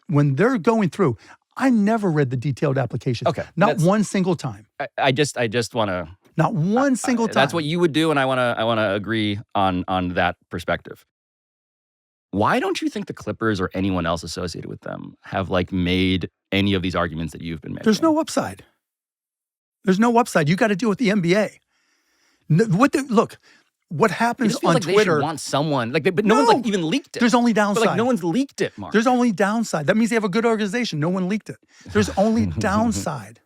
when they're going through, I never read the detailed applications. Okay, Not one single time. I just want to... Not one single time. That's what you would do, and I want to agree on that perspective. Why don't you think the Clippers or anyone else associated with them have made any of these arguments that you've been making? There's no upside. There's no upside. You got to deal with the NBA. Look, what It happens just feels on like they Twitter? should want someone but no one's even leaked it. There's only But downside. no one's leaked it, Mark. There's only downside. That means they have a good organization. No one leaked it. There's only downside.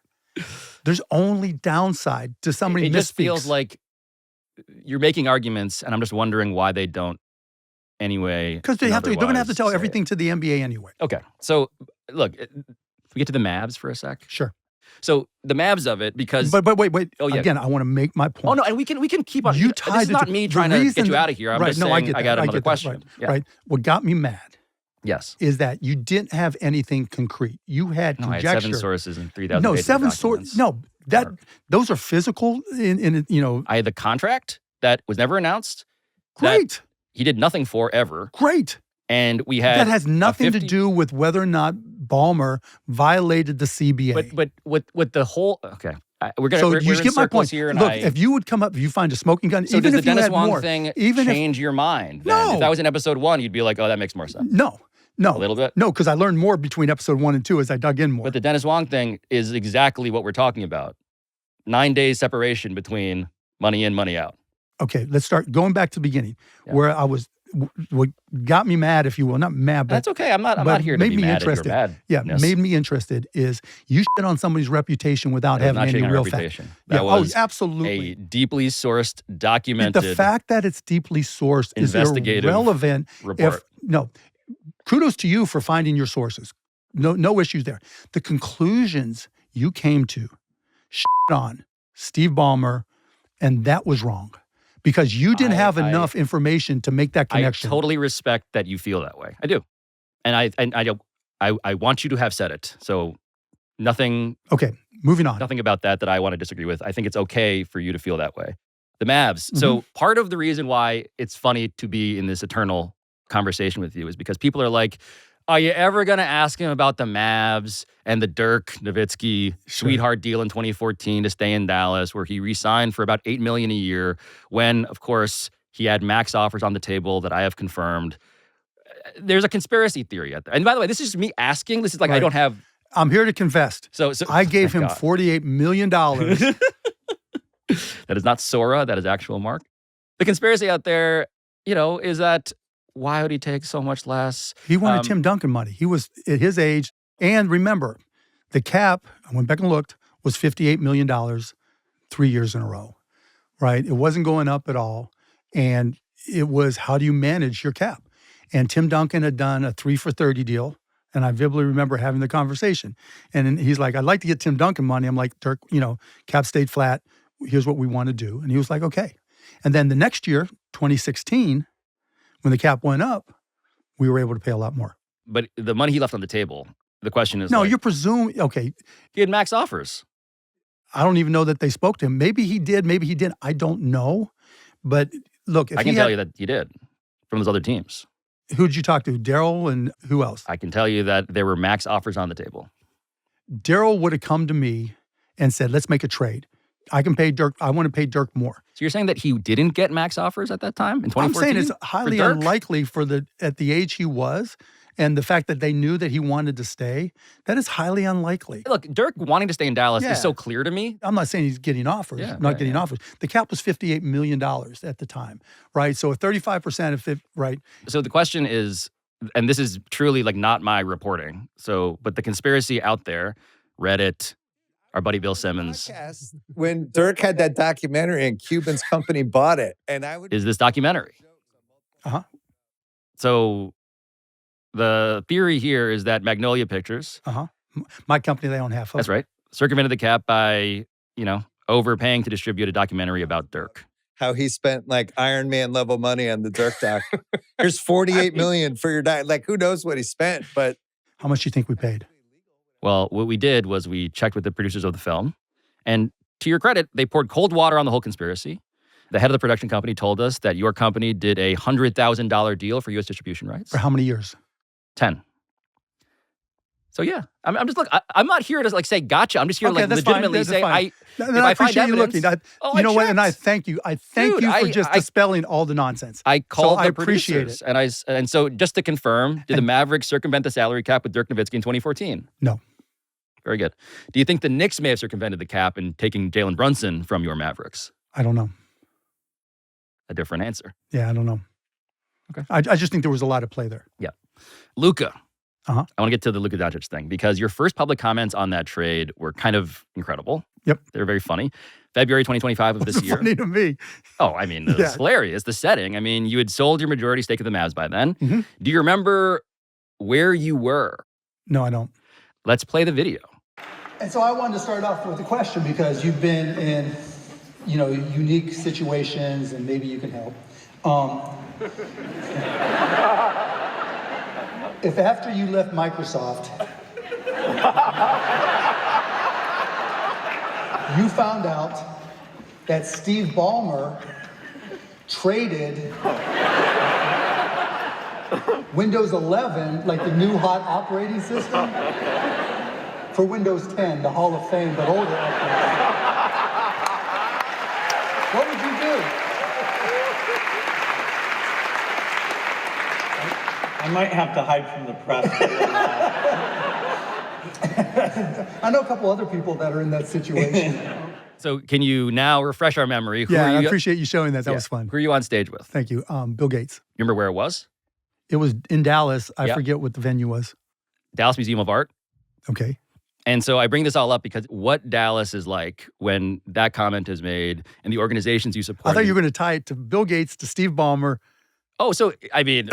There's only downside to somebody It just misspeaks. feels like you're making arguments, and I'm just wondering why they don't anyway. Because they're going to have to tell say it. everything to the NBA anyway. Okay, so look, we get to the Mavs for a sec. Sure. So the Mavs of it, because But wait. Oh, yeah. Again, I want to make my point. Oh no, and we can keep on. You This tied is it not to- me the trying to reason get you that- out of here. I'm right, just no, saying I get that. got I another get that, question. right, Yeah. right. What got me mad Yes. is that you didn't have anything concrete. You had No, I had conjecture. 7 sources and 3,000 No, pages of 7 documents. sources. No, those are physical. I had the contract that was never announced. Great. That he did nothing for ever. Great. And we had That has nothing to do with whether or not Ballmer violated the CBA. But with the whole we're So we're you in get my circles point. here. And Look, if you would come up, if you find a smoking gun, so even does if the you Dennis had Wong more, thing even change your mind? Then? No. If that was in episode 1, you'd be like, oh, that makes more sense. No. A little bit. No, because I learned more between episode 1 and 2 as I dug in more. But the Dennis Wong thing is exactly what we're talking about. 9 days separation between money in, money out. Okay, let's start going back to the beginning, where I was. What got me mad, if you will, not mad, but That's okay. I'm not here to made be me mad interested. at your madness. Made me interested is you shit on somebody's reputation without That was having not any shitting on real reputation. fact. That was absolutely. a deeply sourced, documented. The fact that it's deeply sourced is investigative irrelevant. report. Kudos to you for finding your sources. No issues there. The conclusions you came to shit on Steve Ballmer, and that was wrong. Because you didn't have enough information to make that connection. I totally respect that you feel that way. I do, and I want you to have said it. So nothing. Okay, Moving on. Nothing about that I want to disagree with. I think it's okay for you to feel that way. The Mavs. So part of the reason why it's funny to be in this eternal conversation with you is because people are like, are you ever going to ask him about the Mavs and the Dirk Nowitzki sweetheart deal in 2014 to stay in Dallas, where he re-signed for about $8 million a year when, of course, he had max offers on the table that I have confirmed. There's a conspiracy theory out there. And by the way, this is me asking. This is like, I don't have... I'm here to confess. So I gave him $48 million. That is not Sora. That is actual Mark. The conspiracy out there, is that why would he take so much less? He wanted Tim Duncan money. He was at his age. And remember, the cap, I went back and looked, was $58 million 3 years in a row, right? It wasn't going up at all. And it was, how do you manage your cap? And Tim Duncan had done a 3 for 30 deal. And I vividly remember having the conversation. And then he's like, I'd like to get Tim Duncan money. I'm like, Dirk, cap stayed flat. Here's what we want to do. And he was like, okay. And then the next year, 2016, when the cap went up, we were able to pay a lot more. But the money he left on the table, the question is... No, you're presuming... Okay. He had max offers. I don't even know that they spoke to him. Maybe he did, maybe he didn't. I don't know. But look... I can tell you that he did from those other teams. Who'd you talk to? Daryl and who else? I can tell you that there were max offers on the table. Daryl would have come to me and said, let's make a trade. I can pay Dirk. I want to pay Dirk more. So you're saying that he didn't get max offers at that time in 2014? I'm saying it's highly unlikely at the age he was, and the fact that they knew that he wanted to stay. That is highly unlikely. Look, Dirk wanting to stay in Dallas is so clear to me. I'm not saying he's getting offers. Offers. The cap was $58 million at the time, right? So a 35% of it, right? So the question is, and this is truly like not my reporting. But the conspiracy out there, Reddit. Our buddy Bill Simmons. When Dirk had that documentary and Cuban's company bought it. Is this documentary. Uh-huh. So the theory here is that Magnolia Pictures. Uh-huh. My company, they own half of. That's right. Circumvented the cap by, overpaying to distribute a documentary about Dirk. How he spent like Iron Man level money on the Dirk doc. Here's $48 million for your doc. Like, who knows what he spent, but. How much do you think we paid? Well, what we did was we checked with the producers of the film. And to your credit, they poured cold water on the whole conspiracy. The head of the production company told us that your company did a $100,000 deal for U.S. distribution rights. For how many years? 10. So yeah, I'm just, look, I'm not here to say gotcha. I'm just here to legitimately say, I appreciate you looking. You know what? And I thank you. I thank you for just dispelling all the nonsense. I called the appreciate producers. And so just to confirm, did the Mavericks circumvent the salary cap with Dirk Nowitzki in 2014? No. Very good. Do you think the Knicks may have circumvented the cap in taking Jalen Brunson from your Mavericks? I don't know. A different answer. Yeah, I don't know. Okay. I just think there was a lot of play there. Yeah. Luka. Uh-huh. I want to get to the Luka Doncic thing because your first public comments on that trade were kind of incredible. Yep. They were very funny. February 2025 of this year. Funny to me. Oh, I mean, it was hilarious. The setting. I mean, you had sold your majority stake of the Mavs by then. Mm-hmm. Do you remember where you were? No, I don't. Let's play the video. And so I wanted to start off with a question because you've been in, unique situations and maybe you can help. If after you left Microsoft, you found out that Steve Ballmer traded Windows 11, like the new hot operating system, for Windows 10, the Hall of Fame, but older operating system. What would you do? I might have to hide from the press. I know a couple other people that are in that situation. So can you now refresh our memory? I appreciate you showing that. That was fun. Who are you on stage with? Thank you. Bill Gates. You remember where it was? It was in Dallas. I forget what the venue was. Dallas Museum of Art. Okay. And so I bring this all up because what Dallas is like when that comment is made and the organizations you support. I thought you were going to tie it to Bill Gates, to Steve Ballmer. Oh, so, I mean,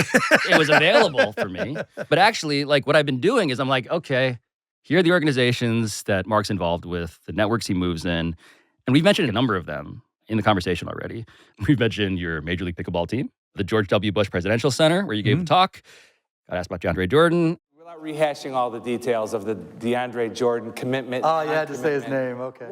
it was available for me. But actually, what I've been doing is I'm like, okay, here are the organizations that Mark's involved with, the networks he moves in. And we've mentioned a number of them in the conversation already. We've mentioned your Major League Pickleball team, the George W. Bush Presidential Center, where you gave a talk. Got asked about DeAndre Jordan. Without rehashing all the details of the DeAndre Jordan commitment. Oh, you had to say his name. Okay.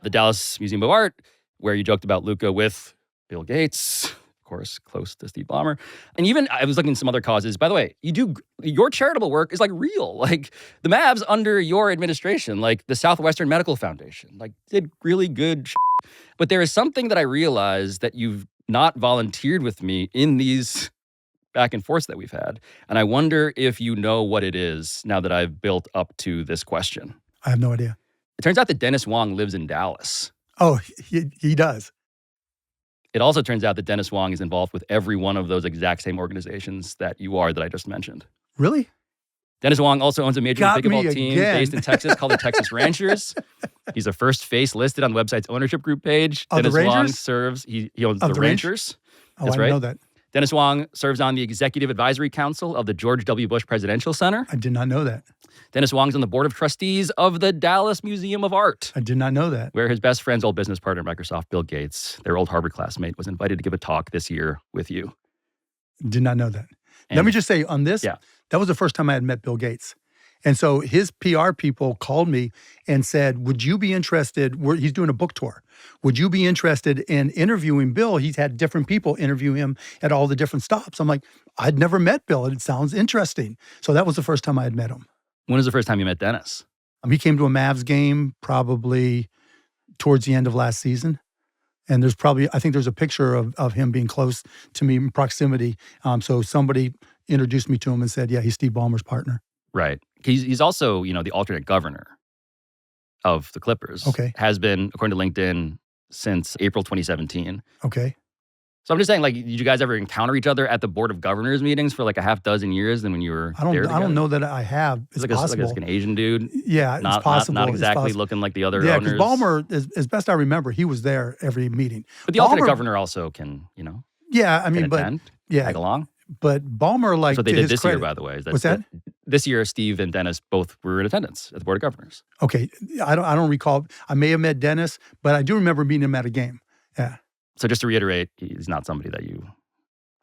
The Dallas Museum of Art, where you joked about Luka with Bill Gates, of course, close to Steve Ballmer. And even I was looking at some other causes. By the way, your charitable work is like real. Like the Mavs under your administration, like the Southwestern Medical Foundation, like did really good shit. But there is something that I realized that you've not volunteered with me in these back and forths that we've had. And I wonder if you know what it is now that I've built up to this question. I have no idea. It turns out that Dennis Wong lives in Dallas. Oh, he does. It also turns out that Dennis Wong is involved with every one of those exact same organizations that I just mentioned. Really? Dennis Wong also owns a major league Got me pickleball team again. based in Texas called the Texas Rangers. He's a first face listed on the website's ownership group page. Of the Dennis Wong Rangers? serves, he owns Of the the Rangers. Oh, That's I right. didn't know that. Dennis Wong serves on the Executive Advisory Council of the George W. Bush Presidential Center. I did not know that. Dennis Wong's on the board of trustees of the Dallas Museum of Art. I did not know that. Where his best friend's old business partner, Microsoft, Bill Gates, their old Harvard classmate, was invited to give a talk this year with you. Did not know that. And Let me just say on this, yeah. that was the first time I had met Bill Gates. And so his PR people called me and said, would you be interested, he's doing a book tour. Would you be interested in interviewing Bill? He's had different people interview him at all the different stops. I'm like, I'd never met Bill, and it sounds interesting. So that was the first time I had met him. When was the first time you met Dennis? He came to a Mavs game probably towards the end of last season. And I think there's a picture of him being close to me in proximity. So somebody introduced me to him and said, yeah, he's Steve Ballmer's partner. Right. He's also, the alternate governor of the Clippers. Okay. Has been, according to LinkedIn, since April 2017. Okay. So I'm just saying, did you guys ever encounter each other at the Board of Governors meetings for like a half dozen years than when you were there together? I don't know that I have. It's possible. Like an Asian dude. Yeah, it's possible. Not exactly looking like the other owners. owners. Yeah, because Ballmer, as best I remember, he was there every meeting. But the alternate governor also can, Yeah, I mean, tag along. But Ballmer, That's what they did this credit, year, by the way. What's that? This year, Steve and Dennis both were in attendance at the Board of Governors. Okay, I don't recall. I may have met Dennis, but I do remember meeting him at a game. Yeah. So just to reiterate, he's not somebody that you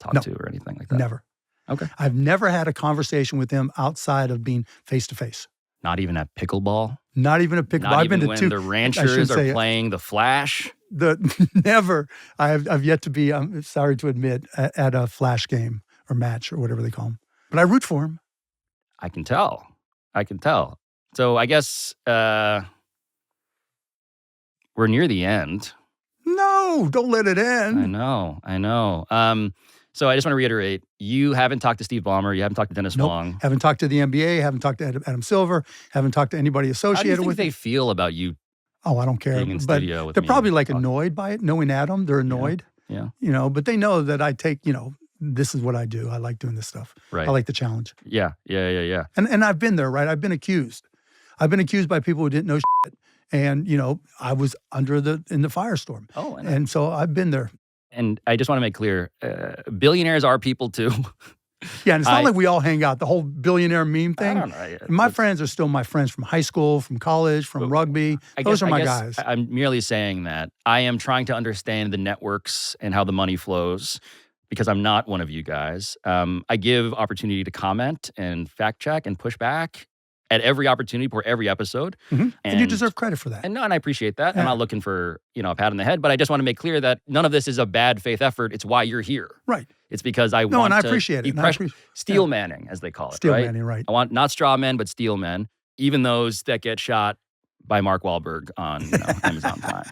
talk to or anything like that? Never. Okay. I've never had a conversation with him outside of being face-to-face. Not even at pickleball? Not even at pickleball. Not I've been even to two. when the Ranchers are playing the Flash? Never. I've yet to be, I'm sorry to admit, at a Flash game or match or whatever they call them. But I root for him. I can tell. So I guess we're near the end. No, don't let it end. I know. So I just want to reiterate, you haven't talked to Steve Ballmer, you haven't talked to Dennis Wong. Haven't talked to the NBA, haven't talked to Adam Silver, haven't talked to anybody associated with How do you think they feel about you? Oh, I don't care. Being in studio with they're me probably annoyed by it. Knowing Adam, they're annoyed. Yeah. But they know that I take, this is what I do. I like doing this stuff. Right. I like the challenge. Yeah. And I've been there, right? I've been accused. I've been accused by people who didn't know shit. And, I was in the firestorm. Oh, I know. And so I've been there. And I just want to make clear, billionaires are people too. Yeah, and it's not like we all hang out. The whole billionaire meme thing. I don't know. My friends are still my friends from high school, from college, from rugby. Those are my guys. I'm merely saying that I am trying to understand the networks and how the money flows because I'm not one of you guys. I give opportunity to comment and fact check and push back at every opportunity for every episode. Mm-hmm. And you deserve credit for that. And I appreciate that. Yeah. I'm not looking for, a pat on the head, but I just want to make clear that none of this is a bad faith effort. It's why you're here. Right. It's because I want and I to appreciate it. Steel manning, as they call it. Steel right? manning, right. I want not straw men, but steel men, even those that get shot by Mark Wahlberg on Amazon Prime.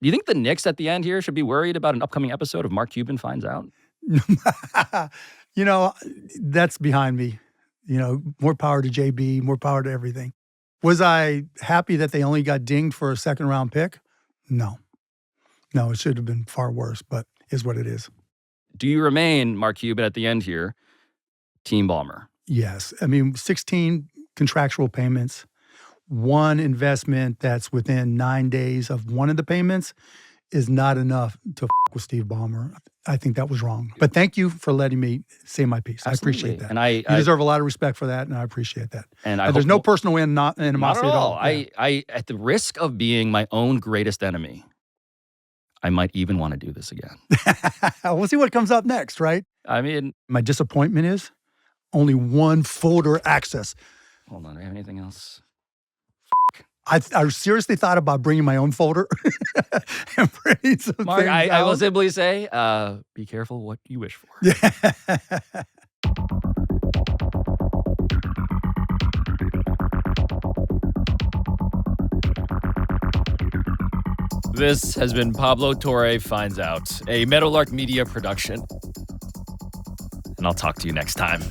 Do you think the Knicks at the end here should be worried about an upcoming episode of Mark Cuban Finds Out? That's behind me. More power to JB, more power to everything. Was I happy that they only got dinged for a second round pick? No, it should have been far worse, but is what it is. Do you remain, Mark Cuban, at the end here, Team Ballmer? Yes. 16 contractual payments, one investment that's within 9 days of one of the payments is not enough to with Steve Ballmer. I think that was wrong. But thank you for letting me say my piece. Absolutely. I appreciate that. And you deserve a lot of respect for that, and I appreciate that. And there's no personal animosity not at all. Yeah. I, at the risk of being my own greatest enemy, I might even want to do this again. We'll see what comes up next, right? I mean, my disappointment is only one folder access. Hold on, do we have anything else? I seriously thought about bringing my own folder and bringing some Mark, things I will out. simply say, be careful what you wish for. Yeah. This has been Pablo Torre Finds Out, a Meadowlark Media production. And I'll talk to you next time.